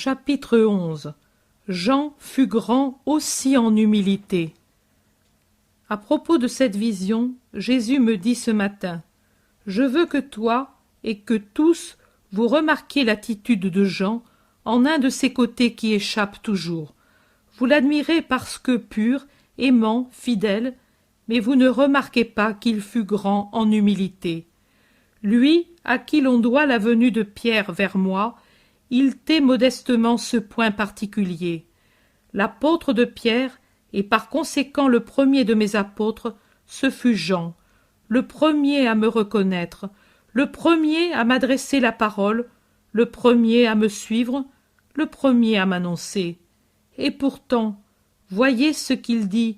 Chapitre 11. Jean fut grand aussi en humilité. À propos de cette vision, Jésus me dit ce matin: je veux que toi et que tous vous remarquiez l'attitude de Jean en un de ces côtés qui échappent toujours. Vous l'admirez parce que pur, aimant, fidèle, mais vous ne remarquez pas qu'il fut grand en humilité. Lui, à qui l'on doit la venue de Pierre vers moi, il tait modestement ce point particulier. L'apôtre de Pierre, et par conséquent le premier de mes apôtres, ce fut Jean, le premier à me reconnaître, le premier à m'adresser la parole, le premier à me suivre, le premier à m'annoncer. Et pourtant, voyez ce qu'il dit.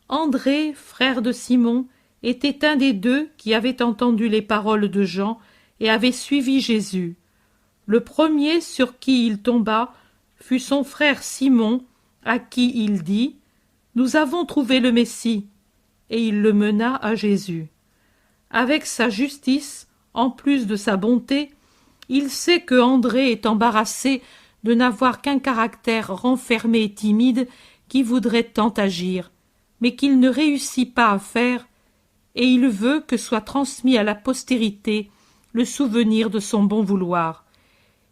André, frère de Simon, était un des deux qui avaient entendu les paroles de Jean et avait suivi Jésus. Le premier sur qui il tomba fut son frère Simon, à qui il dit: nous avons trouvé le Messie, et il le mena à Jésus. Avec sa justice, en plus de sa bonté, il sait que André est embarrassé de n'avoir qu'un caractère renfermé et timide qui voudrait tant agir, mais qu'il ne réussit pas à faire, et il veut que soit transmis à la postérité le souvenir de son bon vouloir.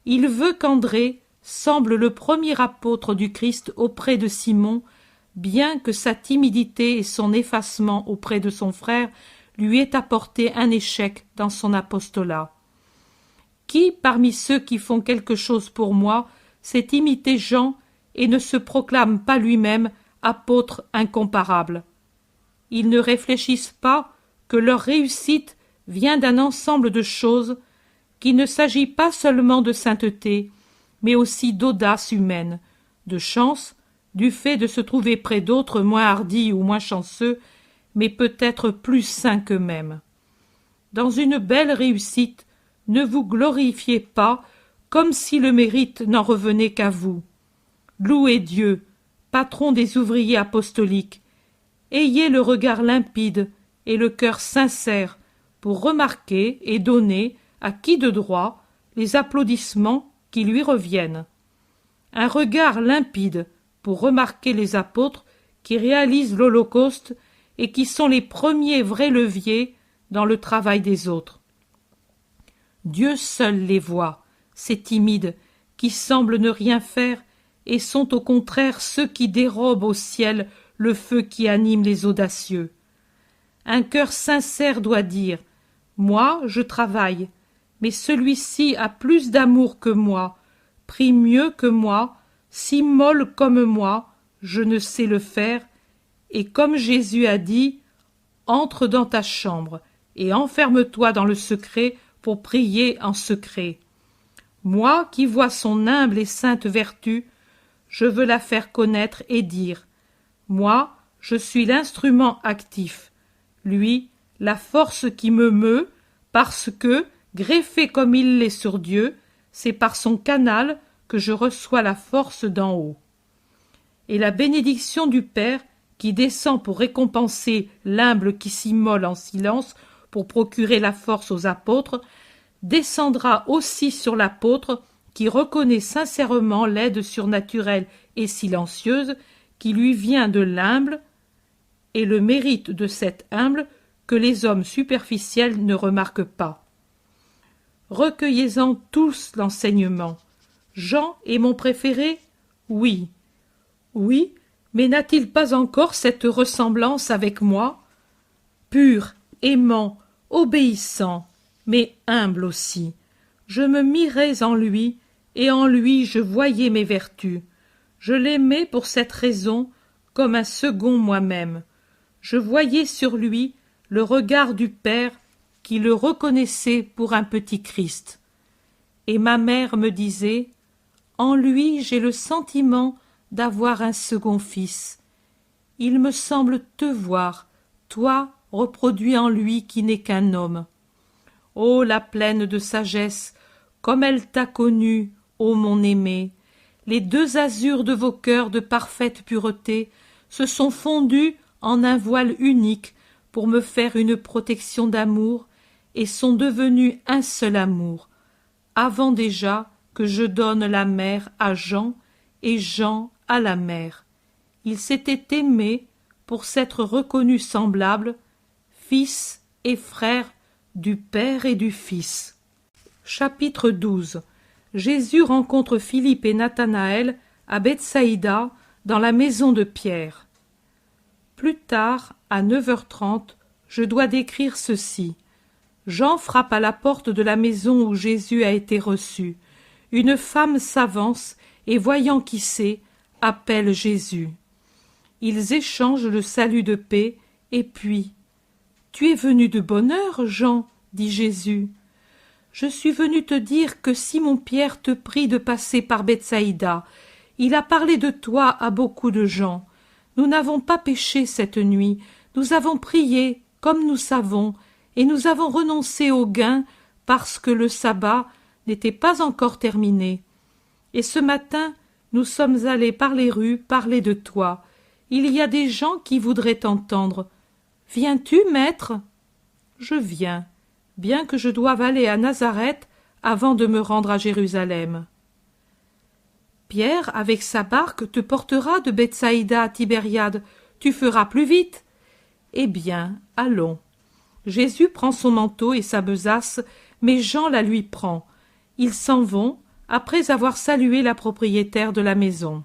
Il veut qu'André semble le premier apôtre du Christ auprès de Simon, bien que sa timidité et son effacement auprès de son frère lui aient apporté un échec dans son apostolat. Qui, parmi ceux qui font quelque chose pour moi, sait imiter Jean et ne se proclame pas lui-même apôtre incomparable? Ils ne réfléchissent pas que leur réussite vient d'un ensemble de choses, qu'il ne s'agit pas seulement de sainteté, mais aussi d'audace humaine, de chance, du fait de se trouver près d'autres moins hardis ou moins chanceux, mais peut-être plus saints qu'eux-mêmes. Dans une belle réussite, ne vous glorifiez pas comme si le mérite n'en revenait qu'à vous. Louez Dieu, patron des ouvriers apostoliques. Ayez le regard limpide et le cœur sincère pour remarquer et donner, à qui de droit, les applaudissements qui lui reviennent. Un regard limpide pour remarquer les apôtres qui réalisent l'Holocauste et qui sont les premiers vrais leviers dans le travail des autres. Dieu seul les voit, ces timides qui semblent ne rien faire et sont au contraire ceux qui dérobent au ciel le feu qui anime les audacieux. Un cœur sincère doit dire: moi, je travaille, mais celui-ci a plus d'amour que moi, prie mieux que moi, s'immole comme moi, je ne sais le faire, et comme Jésus a dit: entre dans ta chambre et enferme-toi dans le secret pour prier en secret. Moi qui vois son humble et sainte vertu, je veux la faire connaître et dire: moi, je suis l'instrument actif, lui, la force qui me meut, parce que, greffé comme il l'est sur Dieu, c'est par son canal que je reçois la force d'en haut. Et la bénédiction du Père, qui descend pour récompenser l'humble qui s'immole en silence pour procurer la force aux apôtres, descendra aussi sur l'apôtre qui reconnaît sincèrement l'aide surnaturelle et silencieuse qui lui vient de l'humble, et le mérite de cet humble que les hommes superficiels ne remarquent pas. Recueillez-en tous l'enseignement. Jean est mon préféré? Oui. Oui, mais n'a-t-il pas encore cette ressemblance avec moi? Pur, aimant, obéissant, mais humble aussi. Je me mirais en lui, et en lui je voyais mes vertus. Je l'aimais pour cette raison comme un second moi-même. Je voyais sur lui le regard du Père qui le reconnaissait pour un petit Christ. Et ma mère me disait: en lui j'ai le sentiment d'avoir un second fils. Il me semble te voir, toi, reproduit en lui qui n'est qu'un homme. Ô la pleine de sagesse, comme elle t'a connue, ô mon aimé! Les deux azurs de vos cœurs de parfaite pureté se sont fondus en un voile unique pour me faire une protection d'amour et sont devenus un seul amour, avant déjà que je donne la mer à Jean et Jean à la mer. Ils s'étaient aimés pour s'être reconnus semblables, fils et frères du Père et du Fils. Chapitre 12. Jésus rencontre Philippe et Nathanaël à Bethsaïda, dans la maison de Pierre. Plus tard, à 9h30, je dois décrire ceci. Jean frappe à la porte de la maison où Jésus a été reçu. Une femme s'avance et, voyant qui c'est, appelle Jésus. Ils échangent le salut de paix, et puis « Tu es venu de bonne heure, Jean ?» dit Jésus. « Je suis venu te dire que Simon-Pierre te prie de passer par Bethsaïda. Il a parlé de toi à beaucoup de gens. Nous n'avons pas péché cette nuit, nous avons prié, comme nous savons, et nous avons renoncé au gain parce que le sabbat n'était pas encore terminé. Et ce matin, nous sommes allés par les rues parler de toi. Il y a des gens qui voudraient t'entendre. Viens-tu, maître ? Je viens, bien que je doive aller à Nazareth avant de me rendre à Jérusalem. Pierre, avec sa barque, te portera de Bethsaïda à Tibériade. Tu feras plus vite. Eh bien, allons. Jésus prend son manteau et sa besace, mais Jean la lui prend. Ils s'en vont, après avoir salué la propriétaire de la maison.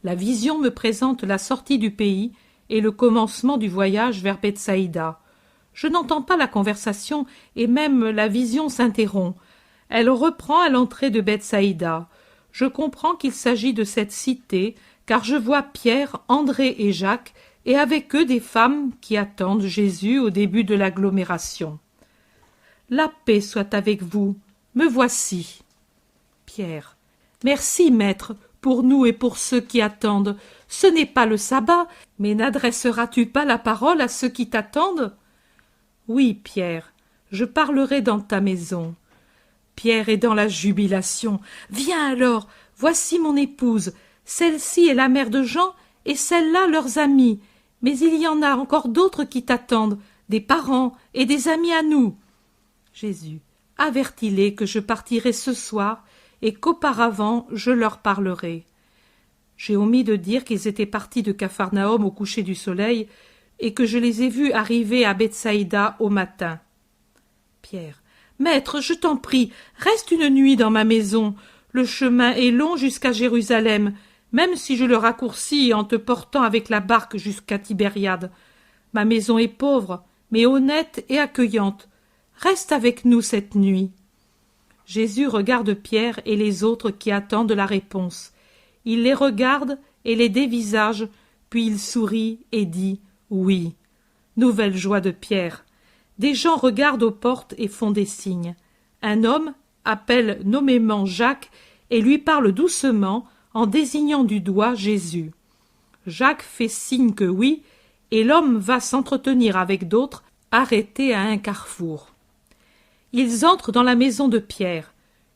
La vision me présente la sortie du pays et le commencement du voyage vers Bethsaïda. Je n'entends pas la conversation et même la vision s'interrompt. Elle reprend à l'entrée de Bethsaïda. Je comprends qu'il s'agit de cette cité, car je vois Pierre, André et Jacques, et avec eux des femmes qui attendent Jésus au début de l'agglomération. « La paix soit avec vous, me voici. » Pierre. « Merci, maître, pour nous et pour ceux qui attendent. Ce n'est pas le sabbat, mais n'adresseras-tu pas la parole à ceux qui t'attendent ?» Oui, Pierre, je parlerai dans ta maison. Pierre est dans la jubilation. « Viens alors, voici mon épouse. Celle-ci est la mère de Jean et celle-là leurs amis. Mais il y en a encore d'autres qui t'attendent, des parents et des amis à nous. » Jésus, avertis-les que je partirai ce soir et qu'auparavant je leur parlerai. J'ai omis de dire qu'ils étaient partis de Capharnaüm au coucher du soleil et que je les ai vus arriver à Bethsaïda au matin. Pierre. Maître, je t'en prie, reste une nuit dans ma maison. Le chemin est long jusqu'à Jérusalem, même si je le raccourcis en te portant avec la barque jusqu'à Tibériade. Ma maison est pauvre, mais honnête et accueillante. Reste avec nous cette nuit. Jésus regarde Pierre et les autres qui attendent la réponse. Il les regarde et les dévisage, puis il sourit et dit « Oui ». Nouvelle joie de Pierre. Des gens regardent aux portes et font des signes. Un homme appelle nommément Jacques et lui parle doucement en désignant du doigt Jésus. Jacques fait signe que oui, et l'homme va s'entretenir avec d'autres, arrêtés à un carrefour. Ils entrent dans la maison de Pierre,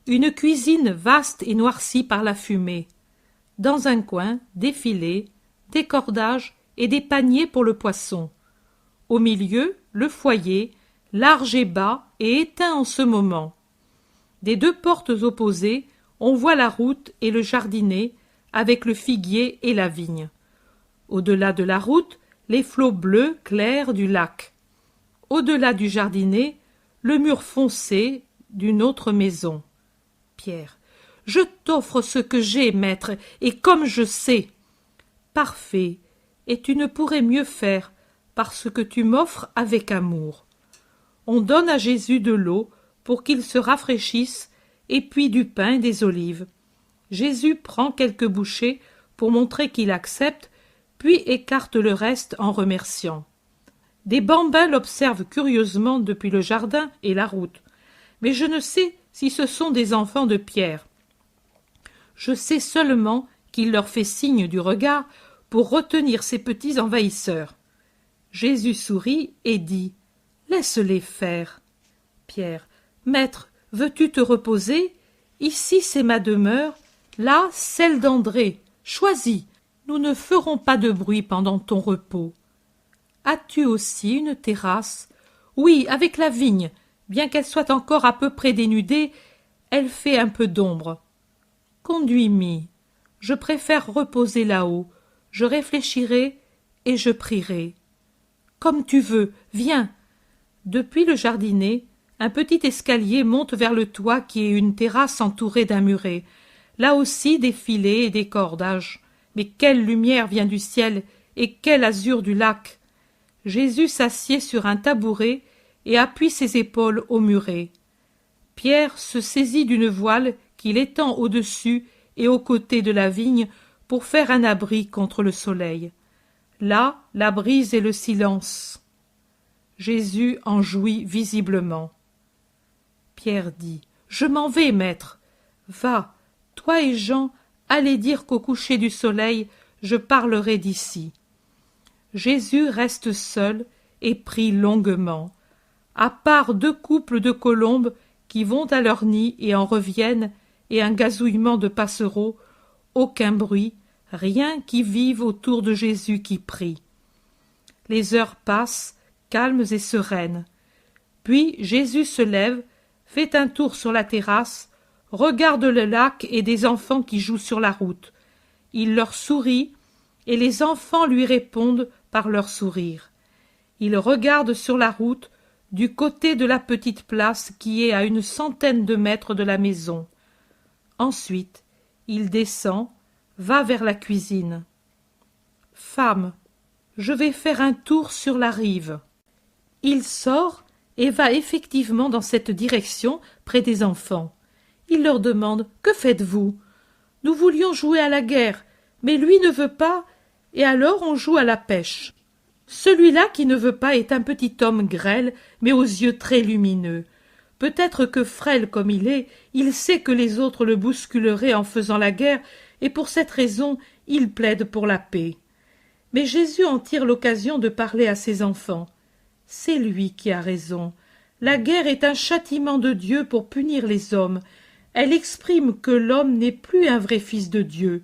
une cuisine vaste et noircie par la fumée. Dans un coin, des filets, des cordages et des paniers pour le poisson. Au milieu, le foyer, large et bas et éteint en ce moment. Des deux portes opposées, on voit la route et le jardinet, avec le figuier et la vigne. Au-delà de la route, les flots bleus clairs du lac. Au-delà du jardinet, le mur foncé d'une autre maison. Pierre. Je t'offre ce que j'ai, maître, et comme je sais. Parfait, et tu ne pourrais mieux faire, parce que tu m'offres avec amour. On donne à Jésus de l'eau pour qu'il se rafraîchisse, et puis du pain et des olives. Jésus prend quelques bouchées pour montrer qu'il accepte, puis écarte le reste en remerciant. Des bambins l'observent curieusement depuis le jardin et la route, mais je ne sais si ce sont des enfants de Pierre. Je sais seulement qu'il leur fait signe du regard pour retenir ces petits envahisseurs. Jésus sourit et dit « Laisse-les faire. » Pierre. « Maître, veux-tu te reposer? Ici c'est ma demeure, là celle d'André. Choisis, nous ne ferons pas de bruit pendant ton repos. » As-tu aussi une terrasse? Oui, avec la vigne, bien qu'elle soit encore à peu près dénudée, elle fait un peu d'ombre. Conduis-m'y. Je préfère reposer là-haut. Je réfléchirai et je prierai. Comme tu veux, viens. Depuis le jardinet, un petit escalier monte vers le toit qui est une terrasse entourée d'un muret. Là aussi des filets et des cordages. Mais quelle lumière vient du ciel et quel azur du lac! Jésus s'assied sur un tabouret et appuie ses épaules au muret. Pierre se saisit d'une voile qu'il étend au-dessus et aux côtés de la vigne pour faire un abri contre le soleil. Là, la brise et le silence. Jésus en jouit visiblement. Pierre dit: « Je m'en vais, maître. Va, toi et Jean, allez dire qu'au coucher du soleil, je parlerai d'ici. » Jésus reste seul et prie longuement. À part 2 couples de colombes qui vont à leur nid et en reviennent, et un gazouillement de passereaux, aucun bruit, rien qui vive autour de Jésus qui prie. Les heures passent, calmes et sereines. Puis Jésus se lève, fait un tour sur la terrasse, regarde le lac et des enfants qui jouent sur la route. Il leur sourit, et les enfants lui répondent par leur sourire. Il regarde sur la route, du côté de la petite place qui est à 100 de mètres de la maison. Ensuite, il descend, va vers la cuisine. « Femme, je vais faire un tour sur la rive. » Il sort et va effectivement dans cette direction près des enfants. Il leur demande: « Que faites-vous ? Nous voulions jouer à la guerre, mais lui ne veut pas, et alors on joue à la pêche. » Celui-là qui ne veut pas est un petit homme grêle, mais aux yeux très lumineux. Peut-être que frêle comme il sait que les autres le bousculeraient en faisant la guerre, et pour cette raison il plaide pour la paix. Mais Jésus en tire l'occasion de parler à ses enfants. C'est lui qui a raison. La guerre est un châtiment de Dieu pour punir les hommes. Elle exprime que l'homme n'est plus un vrai fils de Dieu.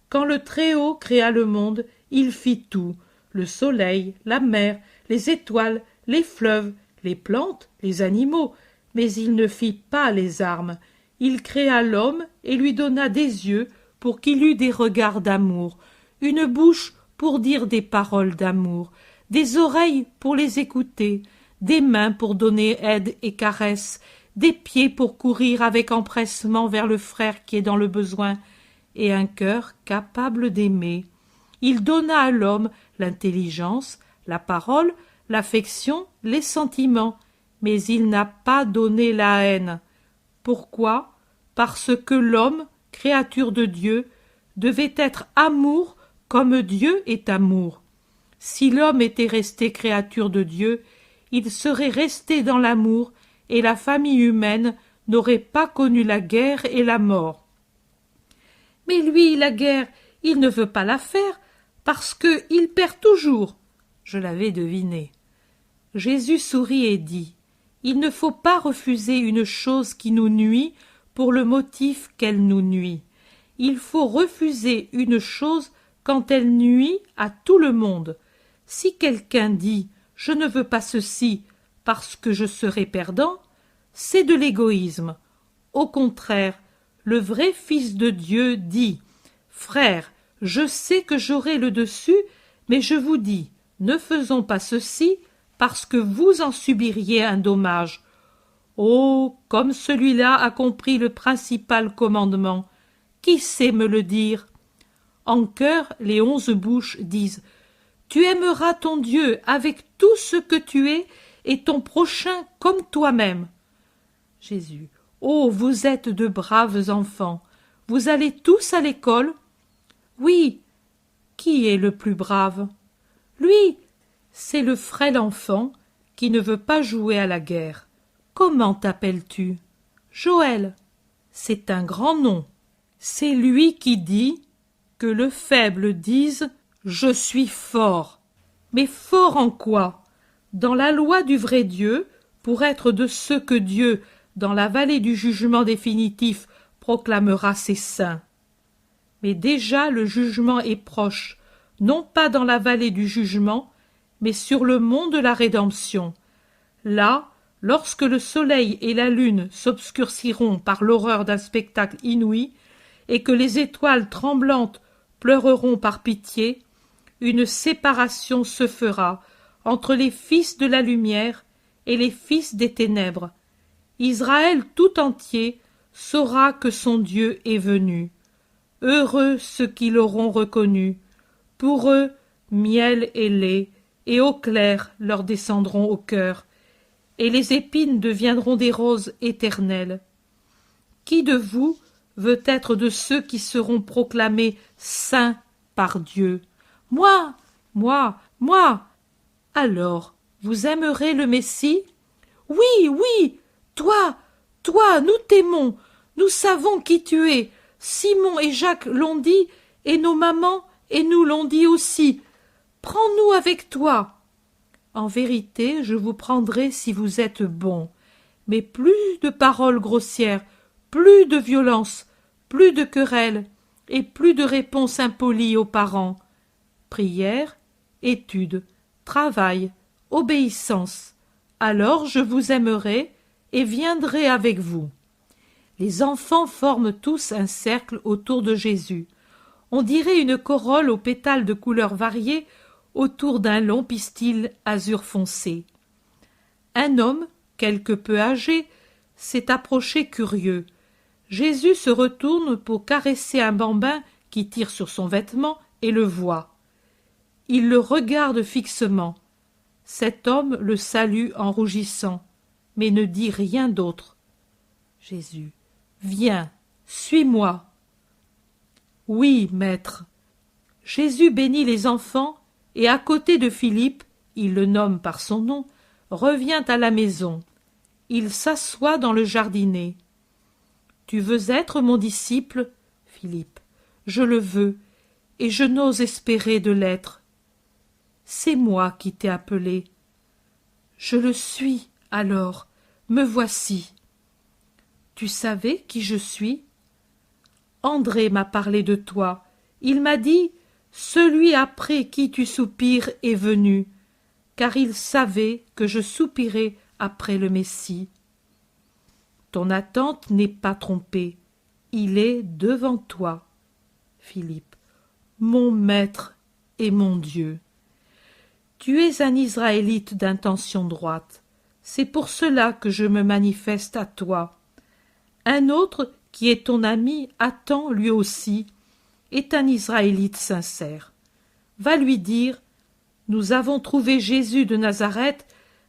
Quand le Très-Haut créa le monde, il fit tout: le soleil, la mer, les étoiles, les fleuves, les plantes, les animaux, mais il ne fit pas les armes. Il créa l'homme et lui donna des yeux pour qu'il eût des regards d'amour, une bouche pour dire des paroles d'amour, des oreilles pour les écouter, des mains pour donner aide et caresse, des pieds pour courir avec empressement vers le frère qui est dans le besoin, et un cœur capable d'aimer. Il donna à l'homme l'intelligence, la parole, l'affection, les sentiments, mais il n'a pas donné la haine. Pourquoi? Parce que l'homme, créature de Dieu, devait être amour comme Dieu est amour. Si l'homme était resté créature de Dieu, il serait resté dans l'amour, et la famille humaine n'aurait pas connu la guerre et la mort. Mais lui, la guerre, il ne veut pas la faire, parce qu'il perd toujours. Je l'avais deviné. Jésus sourit et dit: « Il ne faut pas refuser une chose qui nous nuit pour le motif qu'elle nous nuit. Il faut refuser une chose quand elle nuit à tout le monde. Si quelqu'un dit « Je ne veux pas ceci parce que je serai perdant », c'est de l'égoïsme. Au contraire, le vrai Fils de Dieu dit: « Frères, je sais que j'aurai le dessus, mais je vous dis, ne faisons pas ceci parce que vous en subiriez un dommage. » Oh, comme celui-là a compris le principal commandement! Qui sait me le dire? En chœur, les 11 bouches disent: « Tu aimeras ton Dieu avec tout ce que tu es et ton prochain comme toi-même. » Jésus: « Oh, vous êtes de braves enfants. Vous allez tous à l'école? » Oui. Qui est le plus brave? Lui, c'est le frêle enfant qui ne veut pas jouer à la guerre. Comment t'appelles-tu? Joël. C'est un grand nom. C'est lui qui dit que le faible dise « Je suis fort ». Mais fort en quoi? Dans la loi du vrai Dieu, pour être de ceux que Dieu, dans la vallée du jugement définitif, proclamera ses saints. Mais déjà le jugement est proche, non pas dans la vallée du jugement, mais sur le mont de la rédemption. Là, lorsque le soleil et la lune s'obscurciront par l'horreur d'un spectacle inouï, et que les étoiles tremblantes pleureront par pitié, une séparation se fera entre les fils de la lumière et les fils des ténèbres. Israël tout entier saura que son Dieu est venu. Heureux ceux qui l'auront reconnu. Pour eux, miel et lait, et eau claire leur descendront au cœur, et les épines deviendront des roses éternelles. Qui de vous veut être de ceux qui seront proclamés saints par Dieu? Moi, moi, moi. Alors, vous aimerez le Messie? Oui, oui, toi, nous t'aimons, nous savons qui tu es. Simon et Jacques l'ont dit, et nos mamans et nous l'ont dit aussi. Prends-nous avec toi. En vérité, je vous prendrai si vous êtes bons, mais plus de paroles grossières, plus de violence, plus de querelles, et plus de réponses impolies aux parents. Prière, étude, travail, obéissance. Alors je vous aimerai et viendrai avec vous. Les enfants forment tous un cercle autour de Jésus. On dirait une corolle aux pétales de couleurs variées autour d'un long pistil azur foncé. Un homme, quelque peu âgé, s'est approché curieux. Jésus se retourne pour caresser un bambin qui tire sur son vêtement et le voit. Il le regarde fixement. Cet homme le salue en rougissant, mais ne dit rien d'autre. Jésus, viens, suis-moi. Oui, maître. Jésus bénit les enfants et à côté de Philippe, il le nomme par son nom, revient à la maison. Il s'assoit dans le jardinet. Tu veux être mon disciple, Philippe? Je le veux, et je n'ose espérer de l'être. C'est moi qui t'ai appelé. Je le suis, alors, me voici. Tu savais qui je suis? André m'a parlé de toi. Il m'a dit, celui après qui tu soupires est venu, car il savait que je soupirais après le Messie. Ton attente n'est pas trompée. Il est devant toi, Philippe, mon maître et mon Dieu. Tu es un Israélite d'intention droite. C'est pour cela que je me manifeste à toi. Un autre, qui est ton ami, attend lui aussi, est un Israélite sincère. Va lui dire, nous avons trouvé Jésus de Nazareth,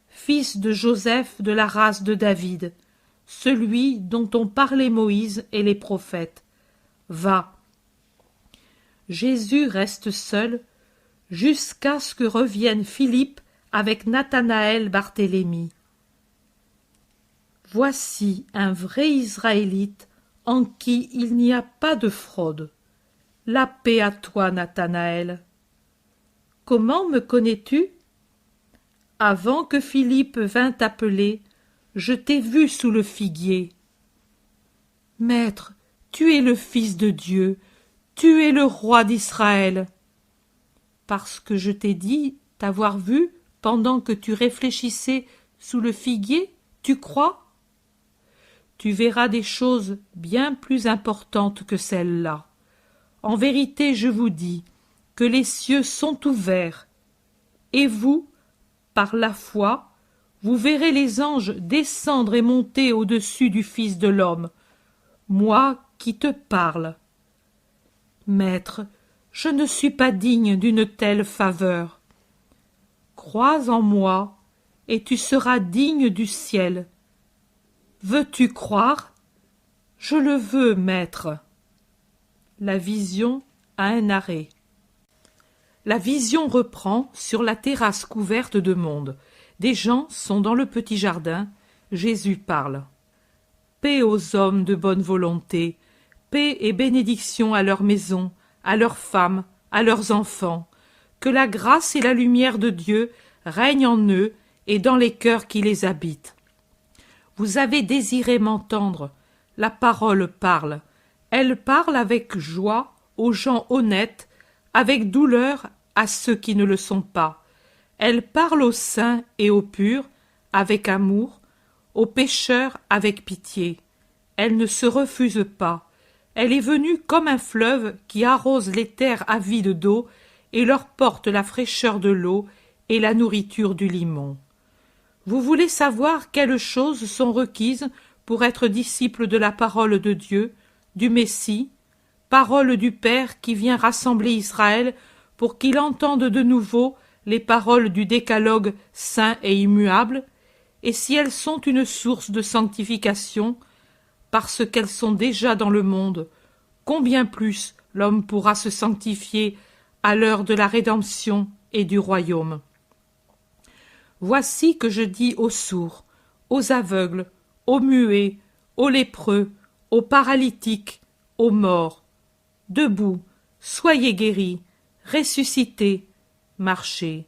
fils de Joseph de la race de David, celui dont ont parlé Moïse et les prophètes. Va. Jésus reste seul, jusqu'à ce que revienne Philippe avec Nathanaël Barthélemy. Voici un vrai Israélite en qui il n'y a pas de fraude. La paix à toi, Nathanaël. Comment me connais-tu? Avant que Philippe vînt t'appeler, je t'ai vu sous le figuier. Maître, tu es le Fils de Dieu, tu es le roi d'Israël. Parce que je t'ai dit t'avoir vu pendant que tu réfléchissais sous le figuier, tu crois? Tu verras des choses bien plus importantes que celles-là. En vérité, je vous dis que les cieux sont ouverts, et vous, par la foi, vous verrez les anges descendre et monter au-dessus du Fils de l'homme, moi qui te parle. Maître, je ne suis pas digne d'une telle faveur. Crois en moi, et tu seras digne du ciel. Veux-tu croire? Je le veux, maître. La vision a un arrêt. La vision reprend sur la terrasse couverte de monde. Des gens sont dans le petit jardin. Jésus parle. Paix aux hommes de bonne volonté, paix et bénédiction à leur maison, à leurs femmes, à leurs enfants. Que la grâce et la lumière de Dieu règnent en eux et dans les cœurs qui les habitent. Vous avez désiré m'entendre. La parole parle. Elle parle avec joie aux gens honnêtes, avec douleur à ceux qui ne le sont pas. Elle parle aux saints et aux purs, avec amour, aux pécheurs avec pitié. Elle ne se refuse pas. Elle est venue comme un fleuve qui arrose les terres avides d'eau et leur porte la fraîcheur de l'eau et la nourriture du limon. Vous voulez savoir quelles choses sont requises pour être disciples de la parole de Dieu, du Messie, parole du Père qui vient rassembler Israël pour qu'il entende de nouveau les paroles du décalogue saint et immuable, et si elles sont une source de sanctification, parce qu'elles sont déjà dans le monde, combien plus l'homme pourra se sanctifier à l'heure de la rédemption et du royaume. Voici que je dis aux sourds, aux aveugles, aux muets, aux lépreux, aux paralytiques, aux morts, debout, soyez guéris, ressuscitez, marchez.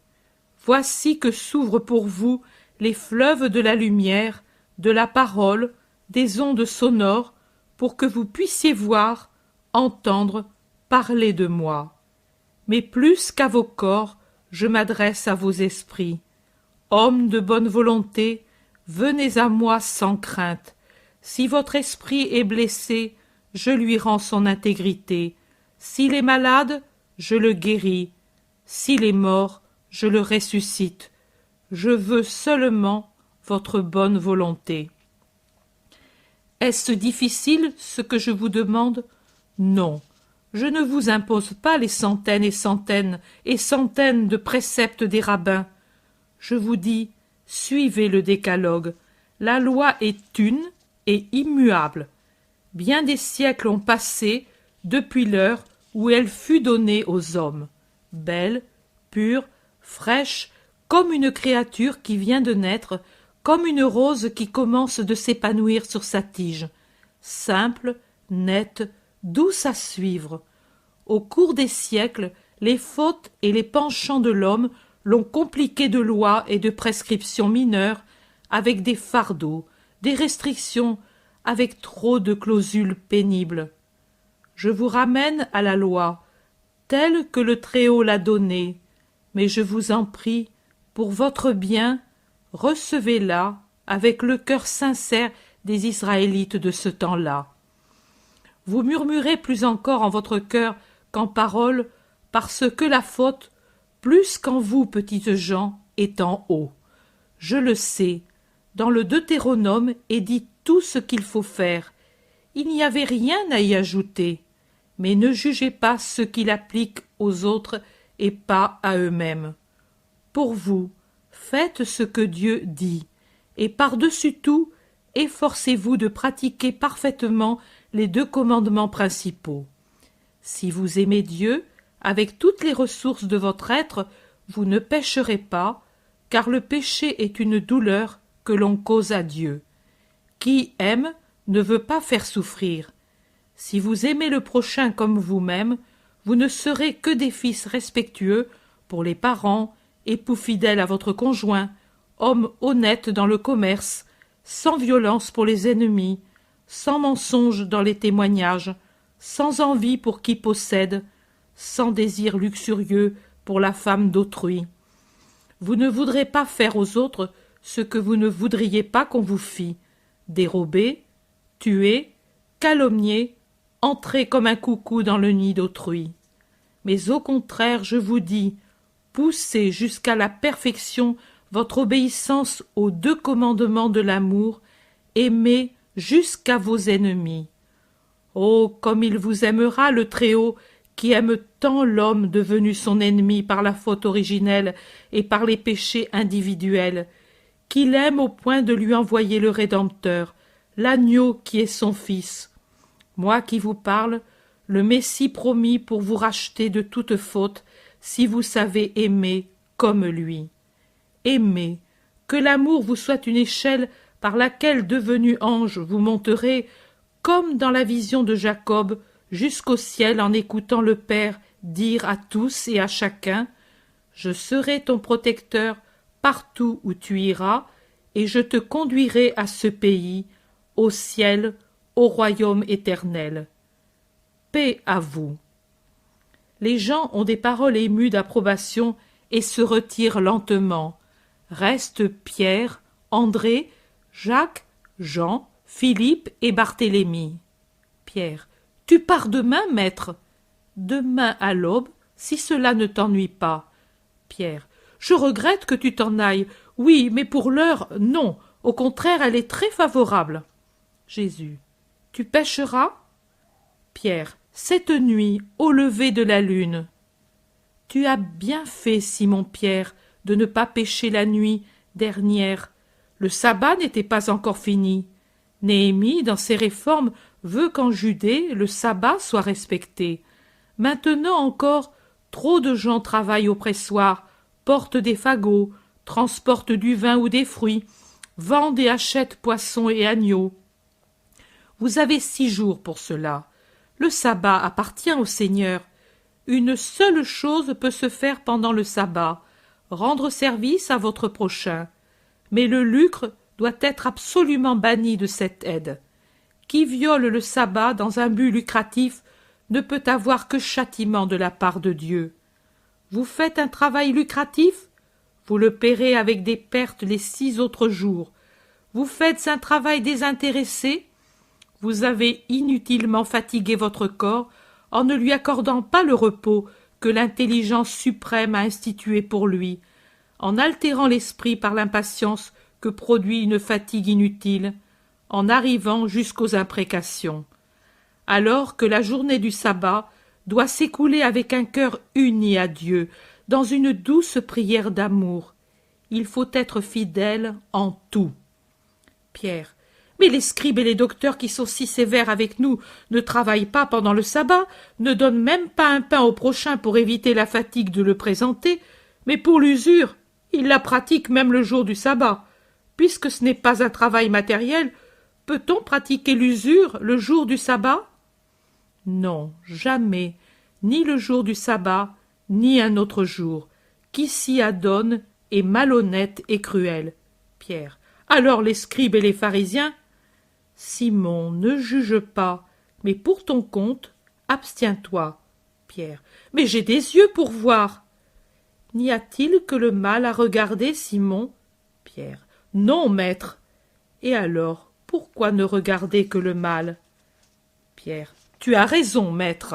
Voici que s'ouvrent pour vous les fleuves de la lumière, de la parole, des ondes sonores, pour que vous puissiez voir, entendre, parler de moi. Mais plus qu'à vos corps, je m'adresse à vos esprits. Hommes de bonne volonté, venez à moi sans crainte. Si votre esprit est blessé, je lui rends son intégrité. S'il est malade, je le guéris. S'il est mort, je le ressuscite. Je veux seulement votre bonne volonté. Est-ce difficile ce que je vous demande? Non. Je ne vous impose pas les centaines et centaines et centaines de préceptes des rabbins. Je vous dis, suivez le décalogue. La loi est une et immuable. Bien des siècles ont passé depuis l'heure où elle fut donnée aux hommes. Belle, pure, fraîche, comme une créature qui vient de naître, comme une rose qui commence de s'épanouir sur sa tige. Simple, nette, douce à suivre. Au cours des siècles, les fautes et les penchants de l'homme l'ont compliquée de lois et de prescriptions mineures, avec des fardeaux, des restrictions, avec trop de clausules pénibles. Je vous ramène à la loi, telle que le Très-Haut l'a donnée, mais je vous en prie, pour votre bien, recevez-la avec le cœur sincère des Israélites de ce temps-là. Vous murmurez plus encore en votre cœur qu'en parole, parce que la faute, plus qu'en vous, petites gens, est en haut. Je le sais, dans le Deutéronome est dit tout ce qu'il faut faire. Il n'y avait rien à y ajouter. Mais ne jugez pas ce qu'il applique aux autres et pas à eux-mêmes. Pour vous, faites ce que Dieu dit, et par-dessus tout, efforcez-vous de pratiquer parfaitement les 2 commandements principaux. Si vous aimez Dieu, avec toutes les ressources de votre être, vous ne pécherez pas, car le péché est une douleur que l'on cause à Dieu. Qui aime ne veut pas faire souffrir. Si vous aimez le prochain comme vous-même, vous ne serez que des fils respectueux pour les parents, époux fidèles à votre conjoint, hommes honnêtes dans le commerce, sans violence pour les ennemis, sans mensonge dans les témoignages, sans envie pour qui possède, sans désir luxurieux pour la femme d'autrui. Vous ne voudrez pas faire aux autres ce que vous ne voudriez pas qu'on vous fît, dérober, tuer, calomnier, entrer comme un coucou dans le nid d'autrui. Mais au contraire, je vous dis, poussez jusqu'à la perfection votre obéissance aux 2 commandements de l'amour, aimez jusqu'à vos ennemis. Oh, comme il vous aimera le Très-Haut, qui aime tant l'homme devenu son ennemi par la faute originelle et par les péchés individuels, qu'il aime au point de lui envoyer le Rédempteur, l'agneau qui est son Fils. Moi qui vous parle, le Messie promis pour vous racheter de toute faute, si vous savez aimer comme lui. Aimez, que l'amour vous soit une échelle par laquelle, devenu ange, vous monterez, comme dans la vision de Jacob, jusqu'au ciel en écoutant le Père dire à tous et à chacun « Je serai ton protecteur partout où tu iras, et je te conduirai à ce pays, au ciel, au royaume éternel. » Paix à vous. Les gens ont des paroles émues d'approbation et se retirent lentement. Restent Pierre, André, Jacques, Jean, Philippe et Barthélemy. Pierre. Tu pars demain, maître? Demain à l'aube, si cela ne t'ennuie pas. Pierre. Je regrette que tu t'en ailles. Oui, mais pour l'heure, non. Au contraire, elle est très favorable. Jésus. Tu pêcheras? Pierre. Cette nuit, au lever de la lune. Tu as bien fait, Simon-Pierre, de ne pas pêcher la nuit dernière. Le sabbat n'était pas encore fini. Néhémie, dans ses réformes, veut qu'en Judée, le sabbat soit respecté. Maintenant encore, trop de gens travaillent au pressoir, portent des fagots, transportent du vin ou des fruits, vendent et achètent poissons et agneaux. Vous avez 6 jours pour cela. Le sabbat appartient au Seigneur. Une seule chose peut se faire pendant le sabbat, rendre service à votre prochain. Mais le lucre doit être absolument banni de cette aide. Qui viole le sabbat dans un but lucratif ne peut avoir que châtiment de la part de Dieu. Vous faites un travail lucratif, vous le paierez avec des pertes les 6 autres jours. Vous faites un travail désintéressé, vous avez inutilement fatigué votre corps en ne lui accordant pas le repos que l'intelligence suprême a institué pour lui, en altérant l'esprit par l'impatience que produit une fatigue inutile, en arrivant jusqu'aux imprécations. Alors que la journée du sabbat doit s'écouler avec un cœur uni à Dieu, dans une douce prière d'amour. Il faut être fidèle en tout. Pierre. Mais les scribes et les docteurs qui sont si sévères avec nous ne travaillent pas pendant le sabbat, ne donnent même pas un pain au prochain pour éviter la fatigue de le présenter, mais pour l'usure, ils la pratiquent même le jour du sabbat. Puisque ce n'est pas un travail matériel, peut-on pratiquer l'usure le jour du sabbat? Non, jamais, ni le jour du sabbat, ni un autre jour. Qui s'y adonne est malhonnête et cruel. Pierre. Alors les scribes et les pharisiens? Simon, ne juge pas, mais pour ton compte, abstiens-toi. Pierre. Mais j'ai des yeux pour voir. N'y a-t-il que le mal à regarder, Simon? Pierre. Non, maître. Et alors, pourquoi ne regarder que le mal? Pierre. Tu as raison, maître.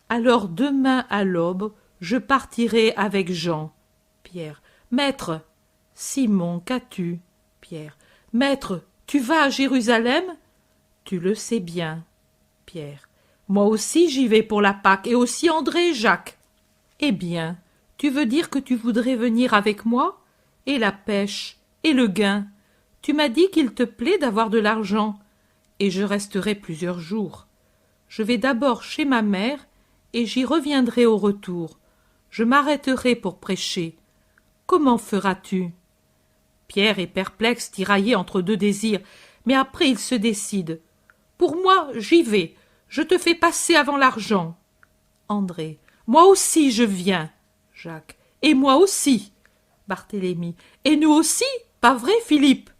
Alors demain à l'aube, je partirai avec Jean. Pierre. Maître. Simon, qu'as-tu? Pierre. Maître, tu vas à Jérusalem? Tu le sais bien. Pierre. Moi aussi j'y vais pour la Pâque, et aussi André et Jacques. Eh bien, tu veux dire que tu voudrais venir avec moi? Et la pêche, et le gain. Tu m'as dit qu'il te plaît d'avoir de l'argent, et je resterai plusieurs jours. Je vais d'abord chez ma mère, et j'y reviendrai au retour. Je m'arrêterai pour prêcher. Comment feras-tu? Pierre est perplexe, tiraillé entre 2 désirs, mais après il se décide. Pour moi, j'y vais. Je te fais passer avant l'argent. André. Moi aussi je viens. Jacques. Et moi aussi. Barthélemy. Et nous aussi, pas vrai, Philippe?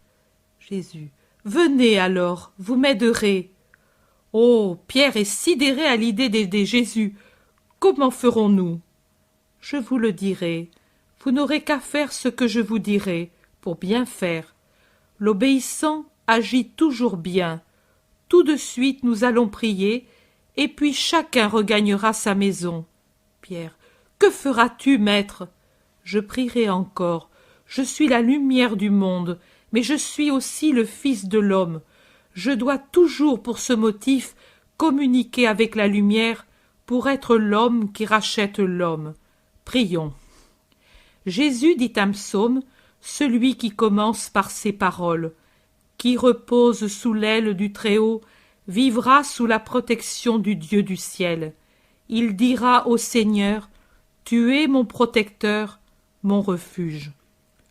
Jésus. Venez alors, vous m'aiderez. Oh, Pierre est sidéré à l'idée d'aider Jésus. Comment ferons-nous? Je vous le dirai. Vous n'aurez qu'à faire ce que je vous dirai, pour bien faire. L'obéissant agit toujours bien. Tout de suite nous allons prier, et puis chacun regagnera sa maison. Pierre. Que feras-tu, maître? Je prierai encore. Je suis la lumière du monde, mais je suis aussi le Fils de l'homme. Je dois toujours, pour ce motif, communiquer avec la lumière, pour être l'homme qui rachète l'homme. Prions. Jésus dit un psaume, celui qui commence par ces paroles. Qui repose sous l'aile du Très-Haut vivra sous la protection du Dieu du ciel. Il dira au Seigneur, tu es mon protecteur, mon refuge.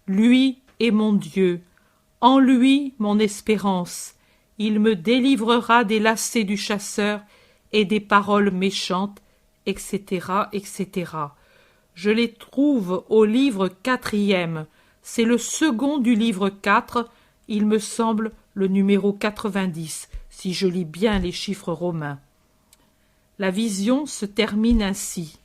Lui est mon Dieu, en lui mon espérance. Il me délivrera des lacets du chasseur et des paroles méchantes, etc., etc. Je les trouve au livre 4e. C'est le second du livre 4, il me semble le numéro 90, si je lis bien les chiffres romains. La vision se termine ainsi.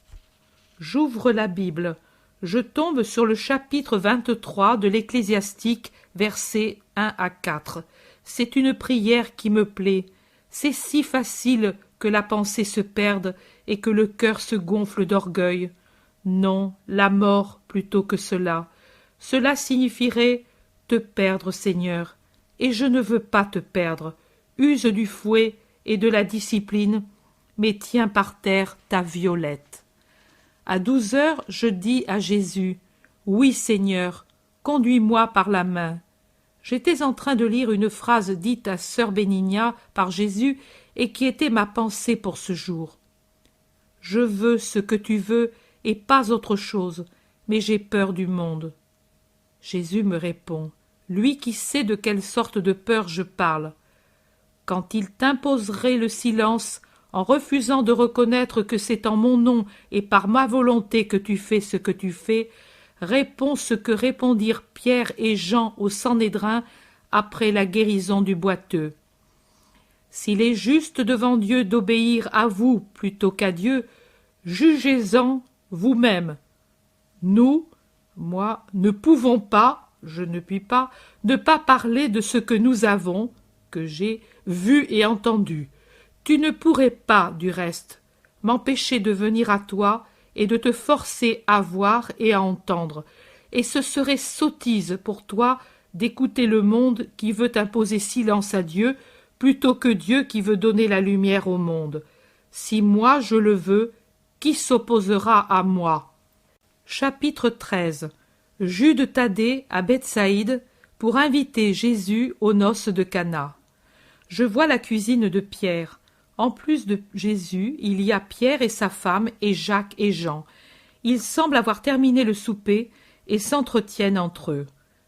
J'ouvre la Bible. Je tombe sur le chapitre 23 de l'Ecclésiastique, versets 1 à 4. C'est une prière qui me plaît. C'est si facile que la pensée se perde et que le cœur se gonfle d'orgueil. Non, la mort plutôt que cela. Cela signifierait te perdre, Seigneur. Et je ne veux pas te perdre. Use du fouet et de la discipline, mais tiens par terre ta violette. À 12 heures, je dis à Jésus, « Oui, Seigneur, conduis-moi par la main. » J'étais en train de lire une phrase dite à sœur Bénignat par Jésus et qui était ma pensée pour ce jour. « Je veux ce que tu veux et pas autre chose, mais j'ai peur du monde. » Jésus me répond, lui qui sait de quelle sorte de peur je parle. « Quand il t'imposerait le silence, en refusant de reconnaître que c'est en mon nom et par ma volonté que tu fais ce que tu fais, réponds ce que répondirent Pierre et Jean au Sanhédrin après la guérison du boiteux. S'il est juste devant Dieu d'obéir à vous plutôt qu'à Dieu, jugez-en vous-même. Nous, moi, ne pouvons pas, je ne puis pas, ne pas parler de ce que nous avons, que j'ai vu et entendu. Tu ne pourrais pas, du reste, m'empêcher de venir à toi et de te forcer à voir et à entendre, et ce serait sottise pour toi d'écouter le monde qui veut imposer silence à Dieu plutôt que Dieu qui veut donner la lumière au monde. Si moi je le veux, qui s'opposera à moi? Chapitre 13. Jude Thaddée à Bethsaïde pour inviter Jésus aux noces de Cana. Je vois la cuisine de Pierre. En plus de Jésus, il y a Pierre et sa femme et Jacques et Jean. Ils semblent avoir terminé le souper et s'entretiennent entre eux.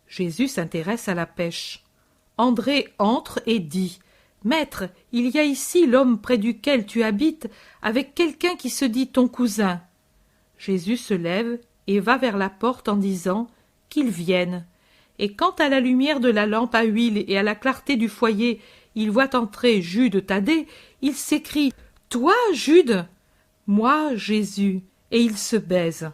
Jésus s'intéresse à la pêche. André entre et dit « Maître, il y a ici l'homme près duquel tu habites avec quelqu'un qui se dit ton cousin. » Jésus se lève et va vers la porte en disant « Qu'il vienne. » Et quand à la lumière de la lampe à huile et à la clarté du foyer, il voit entrer Jude Thaddée, il s'écrie « Toi, Jude ?» « Moi, Jésus. » Et il se baise.